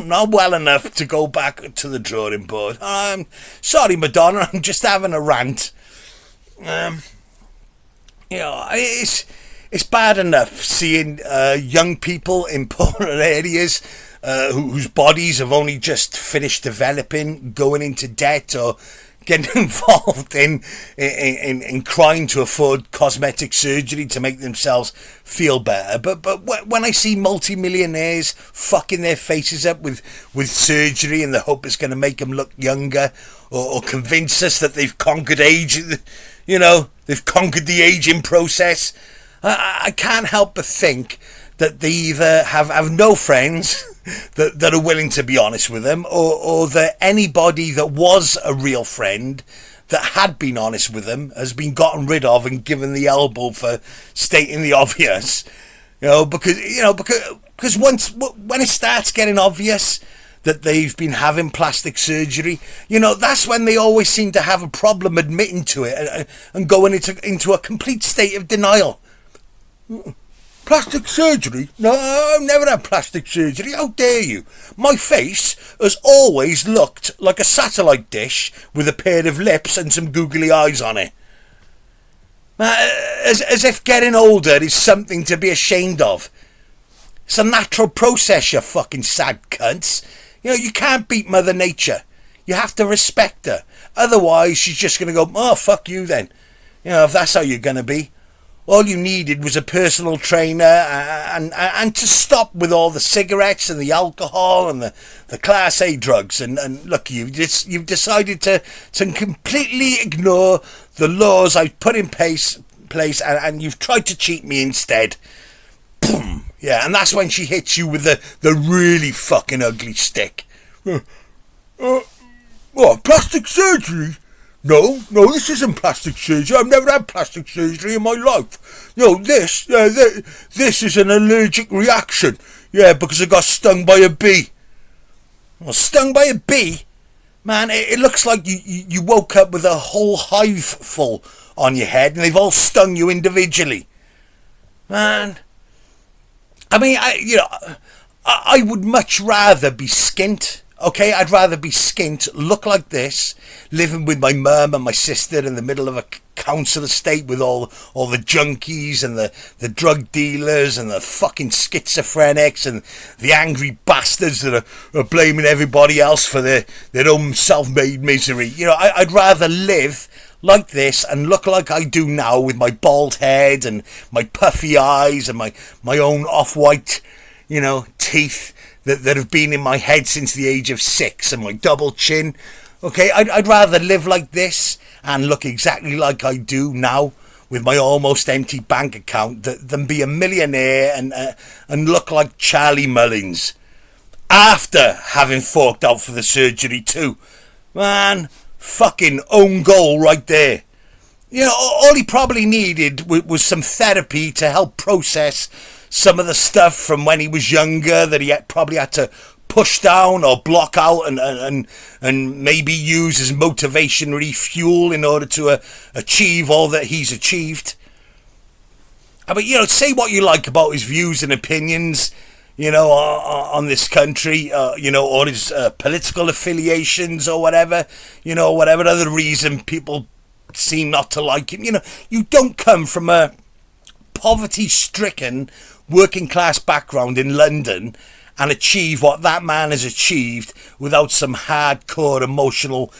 not well enough to go back to the drawing board. I'm sorry, Madonna. I'm just having a rant. You know, it's bad enough seeing young people in poorer areas whose bodies have only just finished developing, going into debt or getting involved in trying to afford cosmetic surgery to make themselves feel better. But when I see multi-millionaires fucking their faces up with surgery in the hope it's going to make them look younger, or convince us that they've conquered age. They've conquered the aging process. I can't help but think that they either have no friends that are willing to be honest with them, or that anybody that was a real friend that had been honest with them has been gotten rid of and given the elbow for stating the obvious. Because when it starts getting obvious that they've been having plastic surgery, that's when they always seem to have a problem admitting to it and going into a complete state of denial. Plastic surgery? No, I've never had plastic surgery. How dare you? My face has always looked like a satellite dish with a pair of lips and some googly eyes on it. As if getting older is something to be ashamed of. It's a natural process, you fucking sad cunts. You can't beat Mother Nature. You have to respect her. Otherwise, she's just going to go, oh, fuck you then. If that's how you're going to be. All you needed was a personal trainer and to stop with all the cigarettes and the alcohol and the Class A drugs. And look, you've decided to completely ignore the laws I've put in place and you've tried to cheat me instead. Boom. Yeah, and that's when she hits you with the really fucking ugly stick. What, plastic surgery? No, this isn't plastic surgery. I've never had plastic surgery in my life. This is an allergic reaction. Yeah, because I got stung by a bee. Well, stung by a bee? Man, it looks like you woke up with a whole hive full on your head and they've all stung you individually. Man, I mean, I would much rather be skint. Okay, I'd rather be skint, look like this, living with my mum and my sister in the middle of a council estate with all the junkies and the drug dealers and the fucking schizophrenics and the angry bastards that are blaming everybody else for their own self-made misery. I'd rather live like this and look like I do now with my bald head and my puffy eyes and my own off-white, teeth that have been in my head since the age of 6 and my double chin. Okay, I'd rather live like this and look exactly like I do now with my almost empty bank account than be a millionaire and look like Charlie Mullins after having forked out for the surgery too. Man, fucking own goal right there. All he probably needed was some therapy to help process some of the stuff from when he was younger that he probably had to push down or block out and maybe use as motivationary fuel in order to achieve all that he's achieved. I mean, say what you like about his views and opinions, on this country, or his political affiliations or whatever, whatever other reason people seem not to like him. You don't come from a poverty-stricken working class background in London and achieve what that man has achieved without some hardcore emotional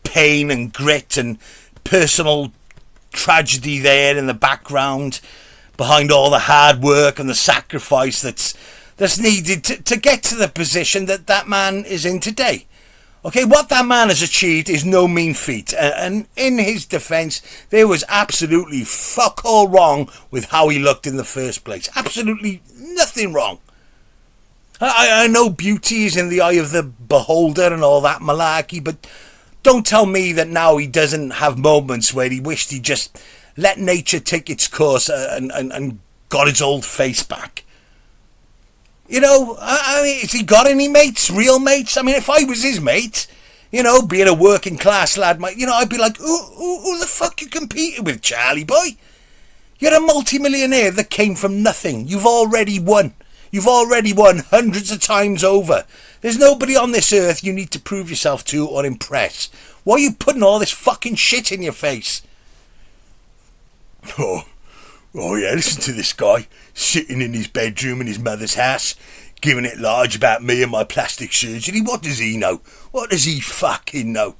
pain and grit and personal tragedy there in the background behind all the hard work and the sacrifice that's needed to get to the position that man is in today. Okay, what that man has achieved is no mean feat, and in his defence, there was absolutely fuck all wrong with how he looked in the first place. Absolutely nothing wrong. I know beauty is in the eye of the beholder and all that malarkey, but don't tell me that now he doesn't have moments where he wished he just let nature take its course and got his old face back. I mean, has he got any mates? Real mates? I mean, if I was his mate, being a working class lad, I'd be like, who the fuck you competing with, Charlie boy? You're a multi-millionaire that came from nothing. You've already won. You've already won hundreds of times over. There's nobody on this earth you need to prove yourself to or impress. Why are you putting all this fucking shit in your face? Oh yeah, listen to this guy sitting in his bedroom in his mother's house, giving it large about me and my plastic surgery. What does he know? What does he fucking know?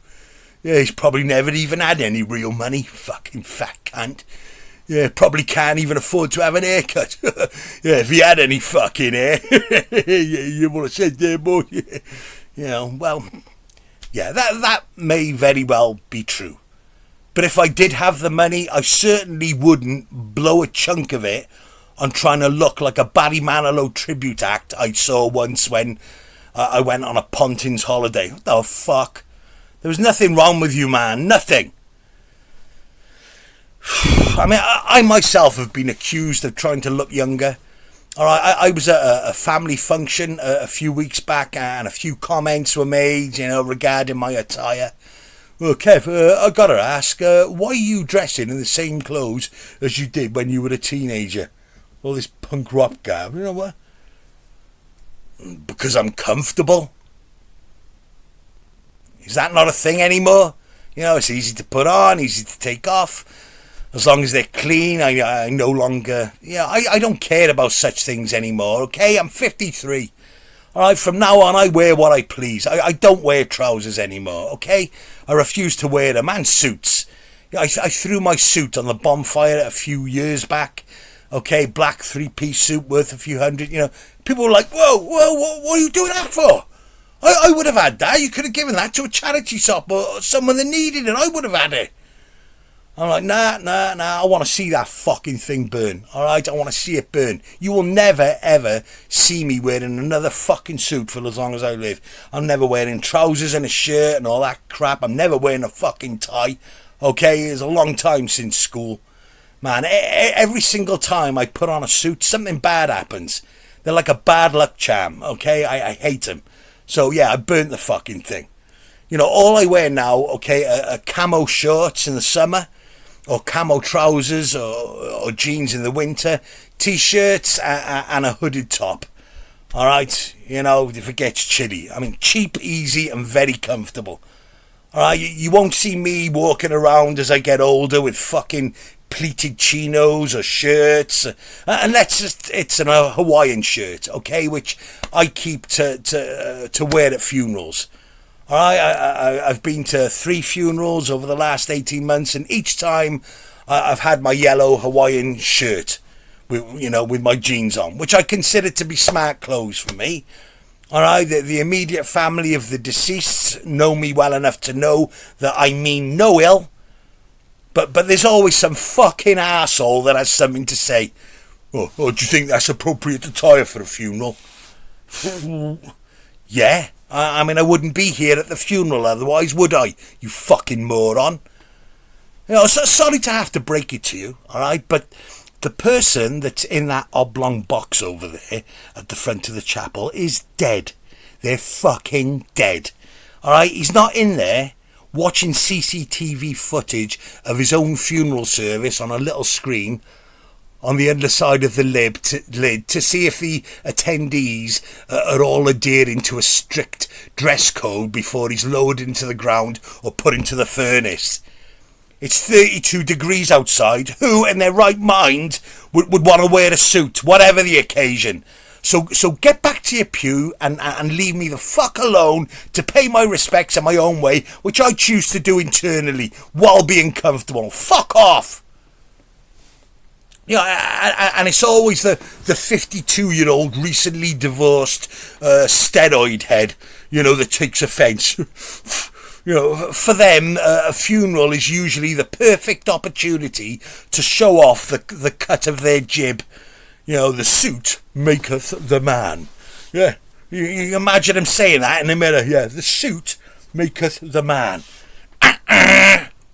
Yeah, he's probably never even had any real money. Fucking fat cunt. Yeah, probably can't even afford to have an haircut. Yeah, if he had any fucking hair. Yeah, you would have said there, boy. Well, Yeah, that may very well be true. But if I did have the money, I certainly wouldn't blow a chunk of it on trying to look like a Barry Manilow tribute act I saw once when I went on a Pontins holiday. What the fuck? There was nothing wrong with you, man. Nothing. I mean, I myself have been accused of trying to look younger. All right, I was at a family function a few weeks back, and a few comments were made, regarding my attire. Well, Kev, I gotta ask, why are you dressing in the same clothes as you did when you were a teenager? All this punk rock garb, you know what? Because I'm comfortable. Is that not a thing anymore? It's easy to put on, easy to take off. As long as they're clean, I no longer... I don't care about such things anymore, okay? I'm 53. Alright, from now on, I wear what I please. I don't wear trousers anymore, okay? I refuse to wear them, and suits. I threw my suit on the bonfire a few years back, okay? Black 3-piece suit worth a few hundred, People were like, whoa, what are you doing that for? I would have had that. You could have given that to a charity shop or someone that needed it. I would have had it. I'm like, nah, I want to see that fucking thing burn, alright? I want to see it burn. You will never, ever see me wearing another fucking suit for as long as I live. I'm never wearing trousers and a shirt and all that crap. I'm never wearing a fucking tie, okay? It's a long time since school. Man, every single time I put on a suit, something bad happens. They're like a bad luck charm, okay? I hate them. So, yeah, I burnt the fucking thing. All I wear now, okay, are camo shorts in the summer, or camo trousers, or jeans in the winter, t-shirts and a hooded top. Alright, if it gets chilly. I mean, cheap, easy and very comfortable. Alright, you won't see me walking around as I get older with fucking pleated chinos or shirts, unless it's a Hawaiian shirt, okay, which I keep to wear at funerals. Alright, I've been to 3 funerals over the last 18 months, and each time I've had my yellow Hawaiian shirt with my jeans on, which I consider to be smart clothes for me. Alright, the immediate family of the deceased know me well enough to know that I mean no ill, but there's always some fucking arsehole that has something to say. Oh, do you think that's appropriate attire for a funeral? Yeah. I mean, I wouldn't be here at the funeral otherwise, would I? You fucking moron. Sorry to have to break it to you, alright? But the person that's in that oblong box over there at the front of the chapel is dead. They're fucking dead. Alright? He's not in there watching CCTV footage of his own funeral service on a little screen on the underside of the lid to see if the attendees are all adhering to a strict dress code before he's lowered into the ground or put into the furnace. It's 32 degrees outside. Who in their right mind would want to wear a suit, whatever the occasion? So get back to your pew and leave me the fuck alone to pay my respects in my own way, which I choose to do internally while being comfortable. Fuck off! And it's always the 52-year-old recently divorced steroid head, that takes offence. For them, a funeral is usually the perfect opportunity to show off the cut of their jib. The suit maketh the man. Yeah, you imagine them saying that in the mirror. Yeah, the suit maketh the man.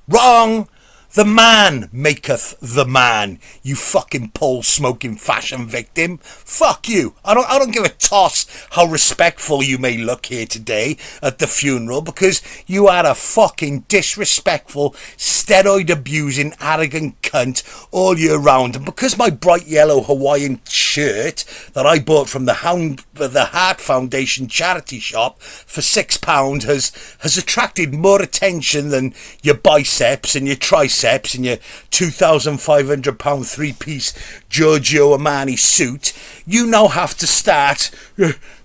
Wrong! The man maketh the man, you fucking pole-smoking fashion victim. Fuck you. I don't give a toss how respectful you may look here today at the funeral, because you are a fucking disrespectful, steroid-abusing, arrogant cunt all year round. And because my bright yellow Hawaiian shirt that I bought from the Heart Foundation charity shop for £6 has attracted more attention than your biceps and your triceps and your £2,500 3-piece Giorgio Armani suit, you now have to start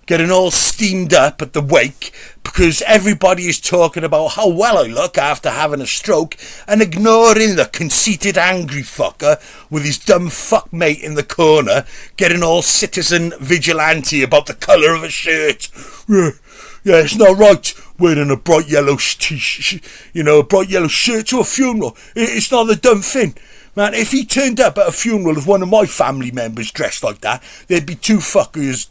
getting all steamed up at the wake because everybody is talking about how well I look after having a stroke and ignoring the conceited angry fucker with his dumb fuck mate in the corner getting all citizen vigilante about the colour of a shirt. Yeah, it's not right. wearing a bright yellow a bright yellow shirt to a funeral. It's not a dumb thing. Man, if he turned up at a funeral of one of my family members dressed like that, there'd be 2 fuckers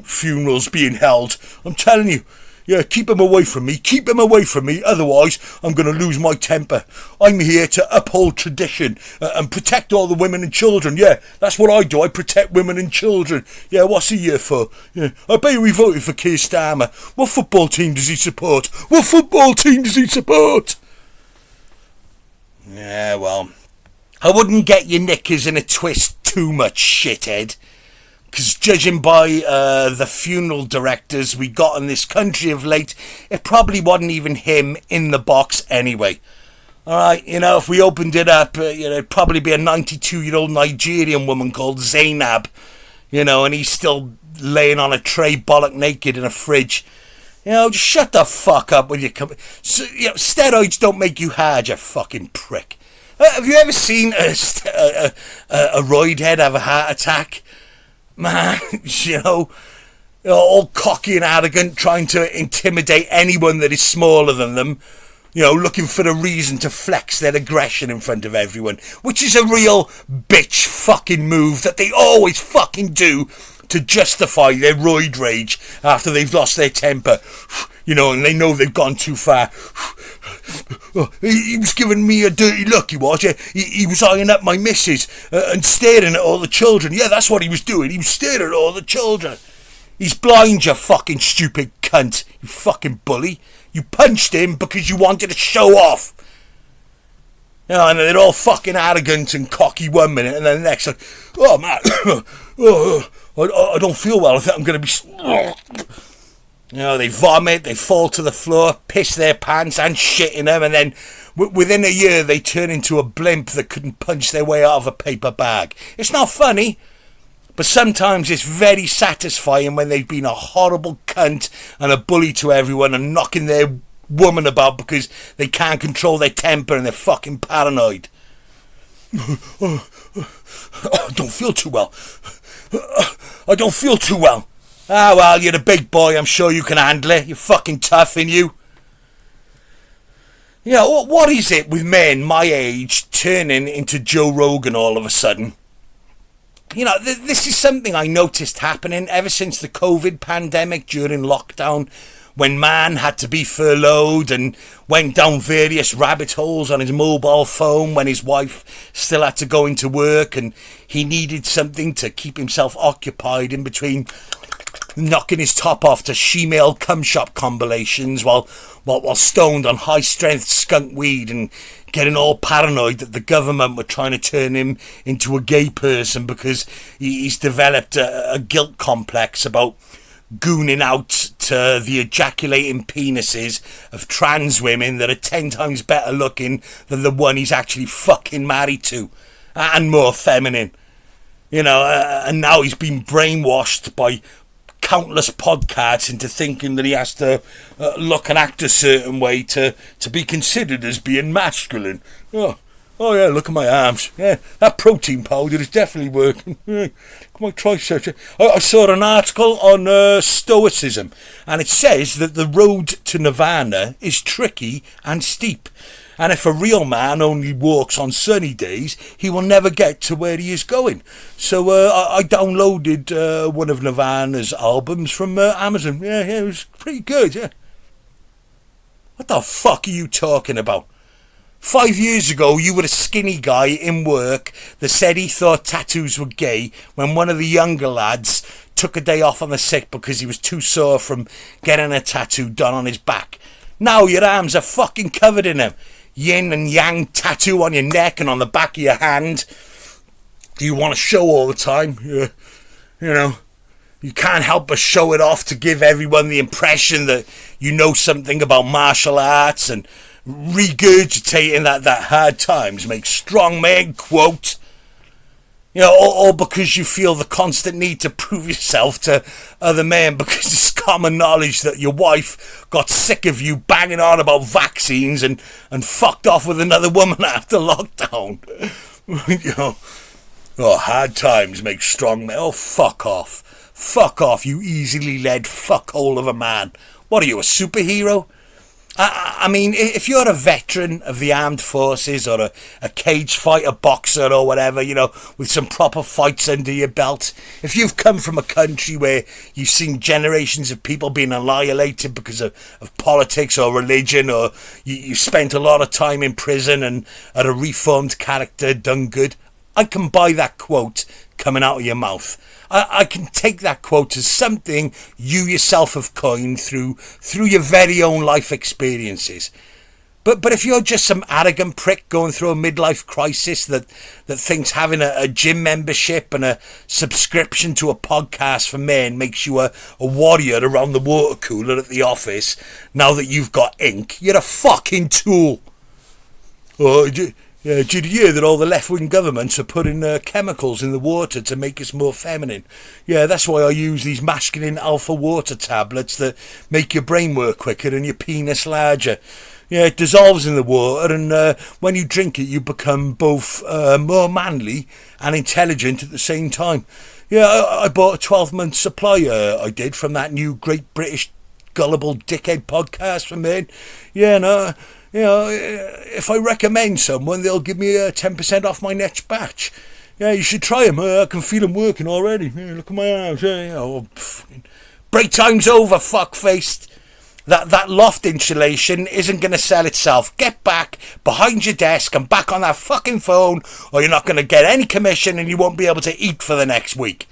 funerals being held. I'm telling you. Yeah, keep him away from me. Keep him away from me. Otherwise, I'm going to lose my temper. I'm here to uphold tradition and protect all the women and children. Yeah, that's what I do. I protect women and children. Yeah, what's he here for? Yeah, I bet we voted for Keir Starmer. What football team does he support? What football team does he support? Yeah, well, I wouldn't get your knickers in a twist too much, shithead. Because judging by the funeral directors we got in this country of late, it probably wasn't even him in the box anyway. Alright, if we opened it up, it'd probably be a 92-year-old Nigerian woman called Zainab, and he's still laying on a tray bollock naked in a fridge. Just shut the fuck up with your... steroids don't make you hard, you fucking prick. Have you ever seen a roid head have a heart attack? Man, all cocky and arrogant, trying to intimidate anyone that is smaller than them, looking for a reason to flex their aggression in front of everyone, which is a real bitch fucking move that they always fucking do to justify their roid rage after they've lost their temper, and they know they've gone too far. He was giving me a dirty look, he was. Yeah, he was eyeing up my missus and staring at all the children. Yeah, that's what he was doing. He was staring at all the children. He's blind, you fucking stupid cunt. You fucking bully. You punched him because you wanted to show off. And they're all fucking arrogant and cocky one minute, and then the next, like, oh, man, I don't feel well. I think I'm going to be... they vomit, they fall to the floor, piss their pants and shit in them, and then within a year they turn into a blimp that couldn't punch their way out of a paper bag. It's not funny, but sometimes it's very satisfying when they've been a horrible cunt and a bully to everyone and knocking their woman about because they can't control their temper and they're fucking paranoid. I don't feel too well. I don't feel too well. Ah, well, you're a big boy. I'm sure you can handle it. You're fucking tough, ain't you? What is it with men my age turning into Joe Rogan all of a sudden? This is something I noticed happening ever since the COVID pandemic during lockdown, when man had to be furloughed and went down various rabbit holes on his mobile phone when his wife still had to go into work and he needed something to keep himself occupied in between knocking his top off to she-male cum shop compilations while stoned on high-strength skunk weed and getting all paranoid that the government were trying to turn him into a gay person because he's developed a guilt complex about gooning out to the ejaculating penises of trans women that are 10 times better looking than the one he's actually fucking married to, and more feminine. And now he's been brainwashed by countless podcasts into thinking that he has to look and act a certain way to be considered as being masculine. Oh yeah, look at my arms. Yeah, that protein powder is definitely working. Yeah, come on, try search it. I saw an article on stoicism, and it says that the road to nirvana is tricky and steep. And if a real man only walks on sunny days, he will never get to where he is going. So I downloaded one of Nirvana's albums from Amazon. Yeah, it was pretty good, yeah. What the fuck are you talking about? 5 years ago, you were a skinny guy in work that said he thought tattoos were gay when one of the younger lads took a day off on the sick because he was too sore from getting a tattoo done on his back. Now your arms are fucking covered in them. Yin and yang tattoo on your neck and on the back of your hand. Do you want to show all the time? Yeah, you can't help but show it off to give everyone the impression that you know something about martial arts and regurgitating that hard times make strong men, quote. Or because you feel the constant need to prove yourself to other men because it's common knowledge that your wife got sick of you banging on about vaccines and fucked off with another woman after lockdown. Hard times make strong men. Oh, fuck off. Fuck off, you easily led fuckhole of a man. What are you, a superhero? I mean, if you're a veteran of the armed forces or a cage fighter boxer or whatever, you know, with some proper fights under your belt, if you've come from a country where you've seen generations of people being annihilated because of politics or religion, or you spent a lot of time in prison and are a reformed character done good, I can buy that quote coming out of your mouth. I can take that quote as something you yourself have coined through your very own life experiences. But if you're just some arrogant prick going through a midlife crisis that thinks having a gym membership and a subscription to a podcast for men makes you a warrior around the water cooler at the office now that you've got ink, you're a fucking tool. Oh, yeah, did you hear that all the left-wing governments are putting chemicals in the water to make us more feminine? Yeah, that's why I use these masculine alpha water tablets that make your brain work quicker and your penis larger. Yeah, it dissolves in the water, and when you drink it, you become both more manly and intelligent at the same time. Yeah, I bought a 12-month supply, I did, from that new Great British Gullible Dickhead podcast for men. Yeah, no... You know, if I recommend someone, they'll give me 10% off my next batch. Yeah, you should try them. I can feel them working already. Yeah, look at my arms. Yeah, break time's over, fuckfaced. That loft insulation isn't going to sell itself. Get back behind your desk and back on that fucking phone, or you're not going to get any commission and you won't be able to eat for the next week.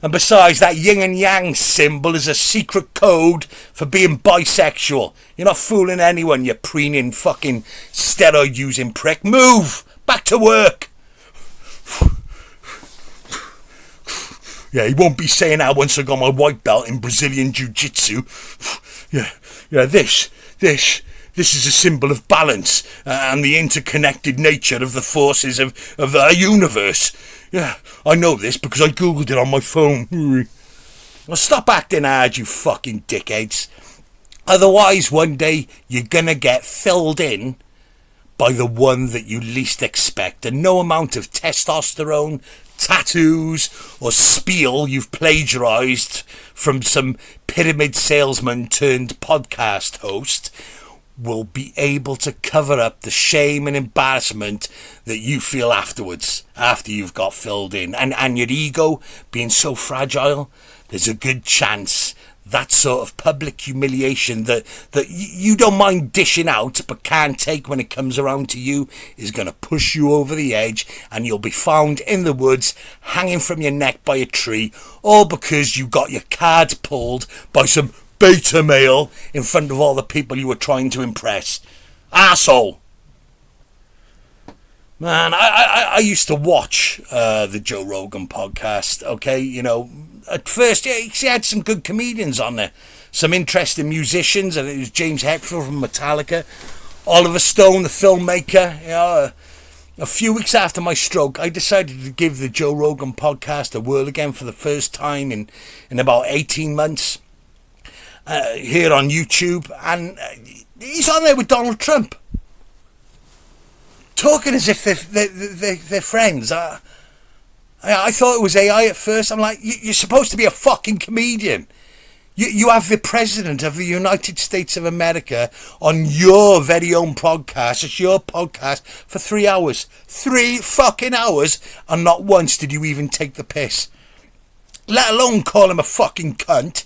And besides, that yin and yang symbol is a secret code for being bisexual. You're not fooling anyone, you preening fucking steroid-using prick. Move! Back to work! Yeah, he won't be saying that once I got my white belt in Brazilian Jiu-Jitsu. Yeah, this is a symbol of balance and the interconnected nature of the forces of the universe. Yeah, I know this because I googled it on my phone. Well, stop acting hard, you fucking dickheads. Otherwise, one day, you're gonna get filled in by the one that you least expect, and no amount of testosterone, tattoos, or spiel you've plagiarised from some pyramid salesman turned podcast host will be able to cover up the shame and embarrassment that you feel afterwards, after you've got filled in. And your ego being so fragile, there's a good chance that sort of public humiliation that you don't mind dishing out but can't take when it comes around to you is going to push you over the edge, and you'll be found in the woods hanging from your neck by a tree, all because you got your card pulled by some beta male in front of all the people you were trying to impress. Arsehole. Man, I used to watch the Joe Rogan podcast, okay? You know, at first, yeah, he had some good comedians on there. Some interesting musicians, and it was James Hetfield from Metallica, Oliver Stone, the filmmaker. You know, a few weeks after my stroke, I decided to give the Joe Rogan podcast a whirl again for the first time in about 18 months. Here on YouTube, and he's on there with Donald Trump, talking as if they're friends. I thought it was AI at first. I'm like, you're supposed to be a fucking comedian. You have the President of the United States of America on your very own podcast. It's your podcast for 3 hours. 3 fucking hours, and not once did you even take the piss. Let alone call him a fucking cunt.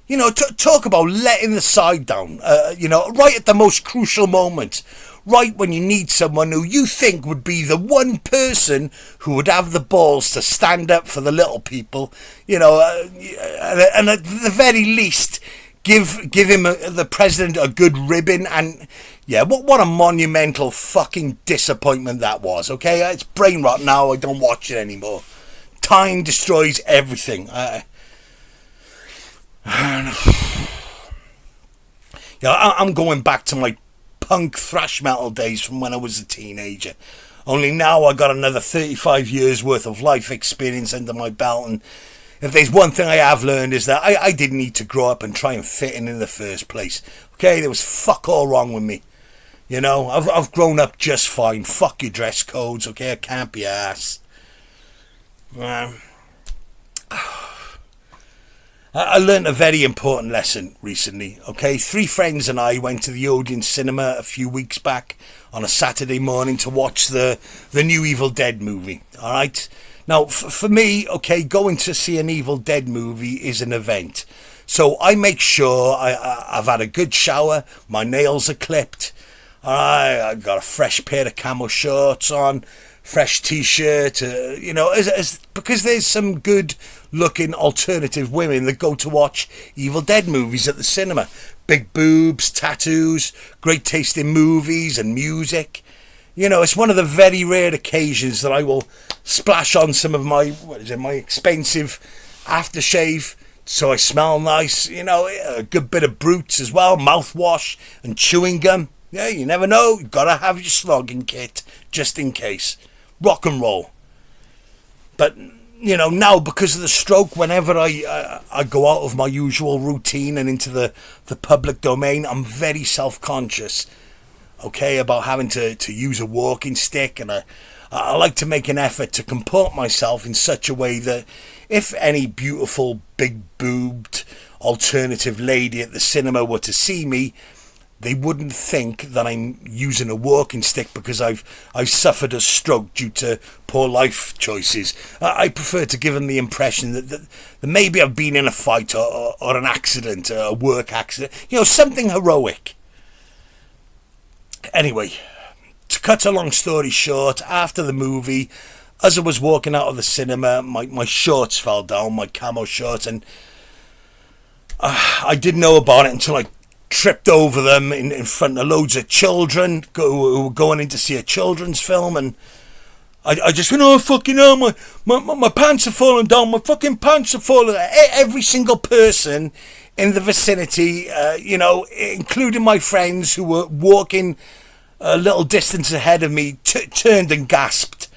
You know, talk about letting the side down, you know, right at the most crucial moment, right when you need someone who you think would be the one person who would have the balls to stand up for the little people, you know, and at the very least, give him, the president, a good ribbon. And yeah, what a monumental fucking disappointment that was, okay? It's brain rot now, I don't watch it anymore. Time destroys everything. Yeah, I'm going back to my punk thrash metal days from when I was a teenager. Only now I got another 35 years worth of life experience under my belt, and if there's one thing I have learned is that I didn't need to grow up and try and fit in the first place. Okay, there was fuck all wrong with me. You know, I've grown up just fine. Fuck your dress codes, okay? I can't be arsed. I learnt a very important lesson recently, okay? 3 friends and I went to the Odeon cinema a few weeks back on a Saturday morning to watch the new Evil Dead movie, all right? Now, for me, okay, going to see an Evil Dead movie is an event. So I make sure I've had a good shower, my nails are clipped, I got a fresh pair of camo shorts on, fresh t-shirt, because there's some good looking alternative women that go to watch Evil Dead movies at the cinema. Big boobs, tattoos, great taste in movies and music. It's one of the very rare occasions that I will splash on some of my expensive aftershave so I smell nice, a good bit of Brutes as well, mouthwash and chewing gum. Yeah, you never know, you've got to have your slogging kit just in case. Rock and roll. But now because of the stroke, whenever I go out of my usual routine and into the public domain, I'm very self-conscious, okay, about having to use a walking stick, and I like to make an effort to comport myself in such a way that if any beautiful big-boobed alternative lady at the cinema were to see me, they wouldn't think that I'm using a walking stick because I've suffered a stroke due to poor life choices. I prefer to give them the impression that maybe I've been in a fight or an accident, a work accident, something heroic. Anyway, to cut a long story short, after the movie, as I was walking out of the cinema, my shorts fell down, my camo shorts, and I didn't know about it until I tripped over them in front of loads of children who were going in to see a children's film, and I just went, oh fucking hell, my pants are falling down, my fucking pants are falling down. Every single person in the vicinity, including my friends who were walking a little distance ahead of me, turned and gasped.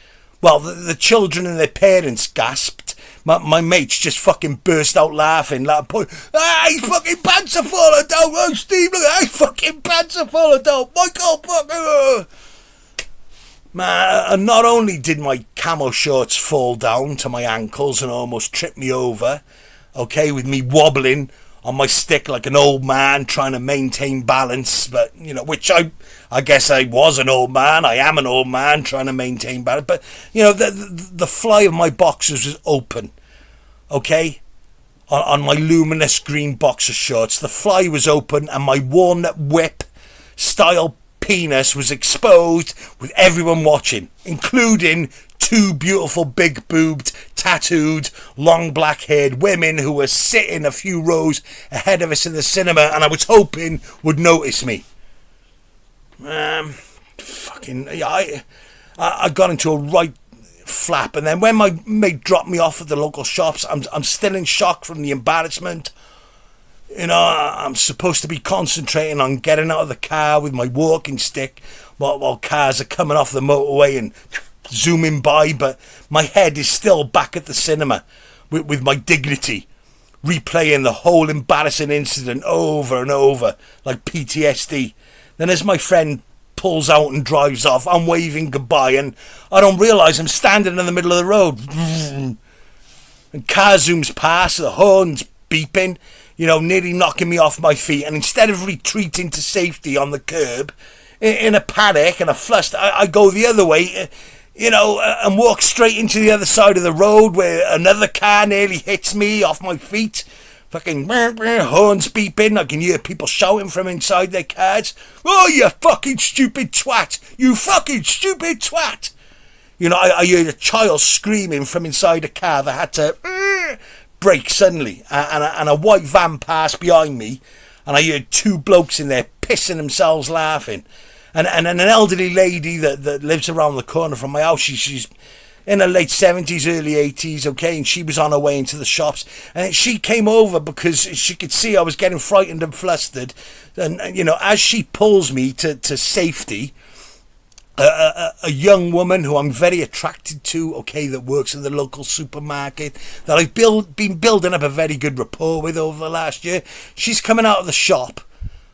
Well, the children and their parents gasped. My mates just fucking burst out laughing. His fucking pants are falling down. Oh, Steve, look at his fucking pants are falling down. Michael, fucking... Man, and not only did my camo shorts fall down to my ankles and almost trip me over, okay, with me wobbling on my stick like an old man trying to maintain balance, but, which I guess I was an old man. I am an old man trying to maintain balance. But, the fly of my boxers was open, okay? On my luminous green boxer shorts. The fly was open and my walnut whip style penis was exposed with everyone watching, including 2 beautiful big-boobed, tattooed, long black-haired women who were sitting a few rows ahead of us in the cinema and I was hoping would notice me. I got into a right flap, and then when my mate dropped me off at the local shops, I'm still in shock from the embarrassment. I'm supposed to be concentrating on getting out of the car with my walking stick while cars are coming off the motorway and zooming by, but my head is still back at the cinema with my dignity, replaying the whole embarrassing incident over and over like PTSD. Then as my friend pulls out and drives off, I'm waving goodbye and I don't realise I'm standing in the middle of the road. And car zooms past, the horns beeping, nearly knocking me off my feet. And instead of retreating to safety on the curb, in a panic and a fluster, I go the other way, and walk straight into the other side of the road where another car nearly hits me off my feet. Fucking horns beeping. I can hear people shouting from inside their cars. Oh, you fucking stupid twat! You fucking stupid twat! I heard a child screaming from inside a car that had to brake suddenly. And a white van passed behind me. And I heard 2 blokes in there pissing themselves laughing. And an elderly lady that lives around the corner from my house, she's in her late 70s, early 80s, okay, and she was on her way into the shops, and she came over because she could see I was getting frightened and flustered, and as she pulls me to safety, a young woman who I'm very attracted to, okay, that works in the local supermarket, that I've been building up a very good rapport with over the last year, she's coming out of the shop,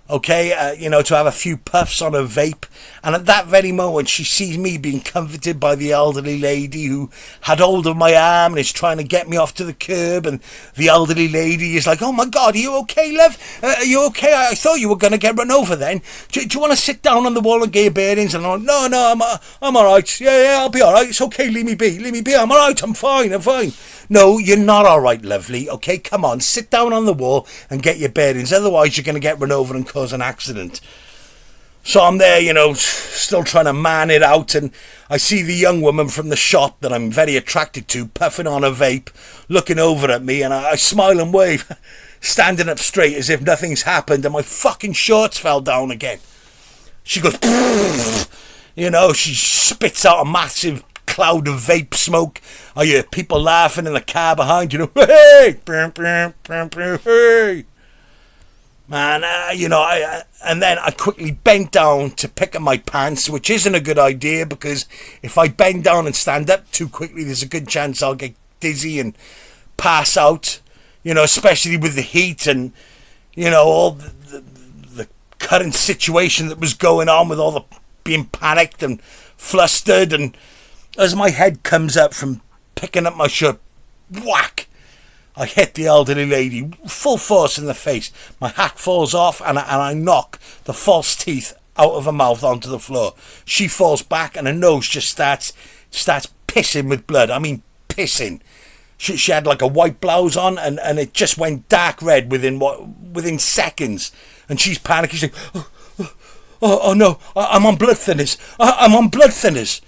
okay, to have a few puffs on her vape. And at that very moment, she sees me being comforted by the elderly lady who had hold of my arm and is trying to get me off to the curb. And the elderly lady is like, "Oh my God, are you okay, love? Are you okay? I thought you were going to get run over then. Do you want to sit down on the wall and get your bearings?" And I'm like, "No, I'm all right. Yeah, I'll be all right. It's okay, leave me be. I'm all right, I'm fine. No, you're not all right, lovely. Okay, come on, sit down on the wall and get your bearings. Otherwise, you're going to get run over and cause an accident." So I'm there, still trying to man it out, and I see the young woman from the shop that I'm very attracted to puffing on a vape, looking over at me, and I smile and wave, standing up straight as if nothing's happened, and my fucking shorts fell down again. She goes, she spits out a massive cloud of vape smoke. I hear people laughing in the car behind, hey, hey. Man, and then I quickly bent down to pick up my pants, which isn't a good idea because if I bend down and stand up too quickly, there's a good chance I'll get dizzy and pass out, especially with the heat and, all the current situation that was going on with all the being panicked and flustered. And as my head comes up from picking up my shirt, whack! I hit the elderly lady full force in the face. My hat falls off and I knock the false teeth out of her mouth onto the floor. She falls back and her nose just starts pissing with blood. I mean, pissing. She had like a white blouse on and it just went dark red within seconds. And she's panicking. She's like, oh no, I'm on blood thinners. I'm on blood thinners.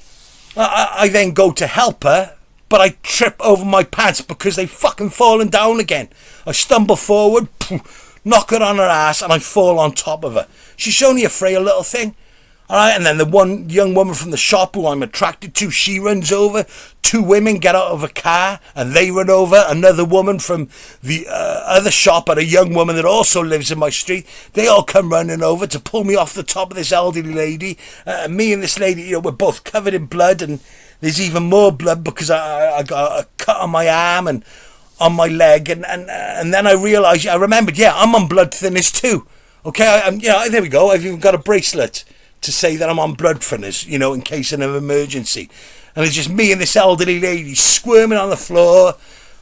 I then go to help her, but I trip over my pants because they've fucking fallen down again. I stumble forward, knock her on her ass, and I fall on top of her. She's only a frail little thing. Alright, and then the one young woman from the shop who I'm attracted to, she runs over. Two women get out of a car and they run over. Another woman from the other shop and a young woman that also lives in my street, they all come running over to pull me off the top of this elderly lady. Me and this lady, we're both covered in blood, and there's even more blood because I got a cut on my arm and on my leg. And then I realised, I remembered, I'm on blood thinners too. Okay, there we go. I've even got a bracelet to say that I'm on blood thinners, in case of an emergency. And it's just me and this elderly lady squirming on the floor,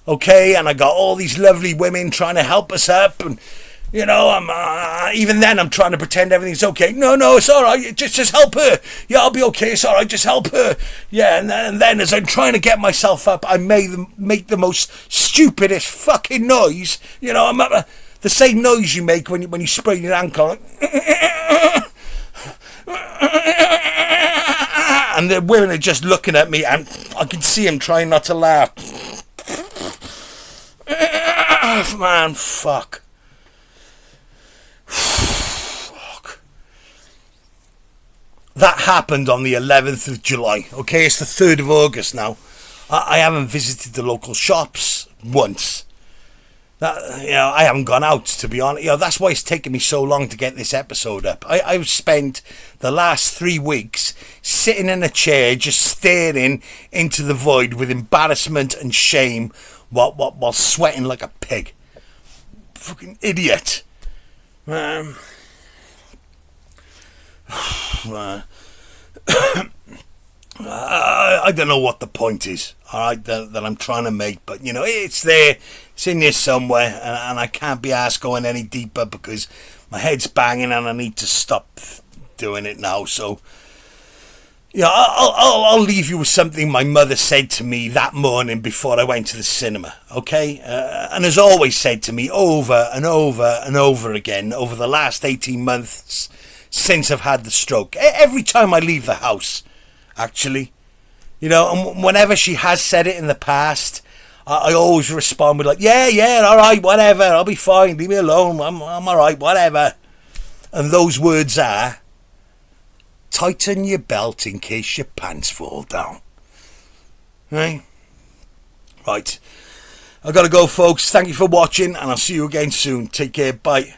okay? And I got all these lovely women trying to help us up, and I'm even then I'm trying to pretend everything's okay. No, it's all right. Just help her. Yeah, I'll be okay. It's all right. Just help her. Yeah, and then as I'm trying to get myself up, I make the most stupidest fucking noise. I'm the same noise you make when you sprain your ankle. Like, and the women are just looking at me, and I can see them trying not to laugh. Man, fuck. That happened on the 11th of July. Okay, it's the 3rd of August now. I haven't visited the local shops once. I haven't gone out, to be honest. That's why it's taken me so long to get this episode up. I've spent the last 3 weeks sitting in a chair just staring into the void with embarrassment and shame while sweating like a pig. Fucking idiot. I don't know what the point is, alright, that I'm trying to make, but it's there, it's in there somewhere, and I can't be asked going any deeper because my head's banging and I need to stop doing it now. So I'll leave you with something my mother said to me that morning before I went to the cinema, okay? And has always said to me over and over and over again over the last 18 months since I've had the stroke. Every time I leave the house, actually, and whenever she has said it in the past, I always respond with like, yeah, all right, whatever, I'll be fine, leave me alone, I'm all right, whatever. And those words are, tighten your belt in case your pants fall down. Right? I've got to go, folks. Thank you for watching, and I'll see you again soon. Take care. Bye.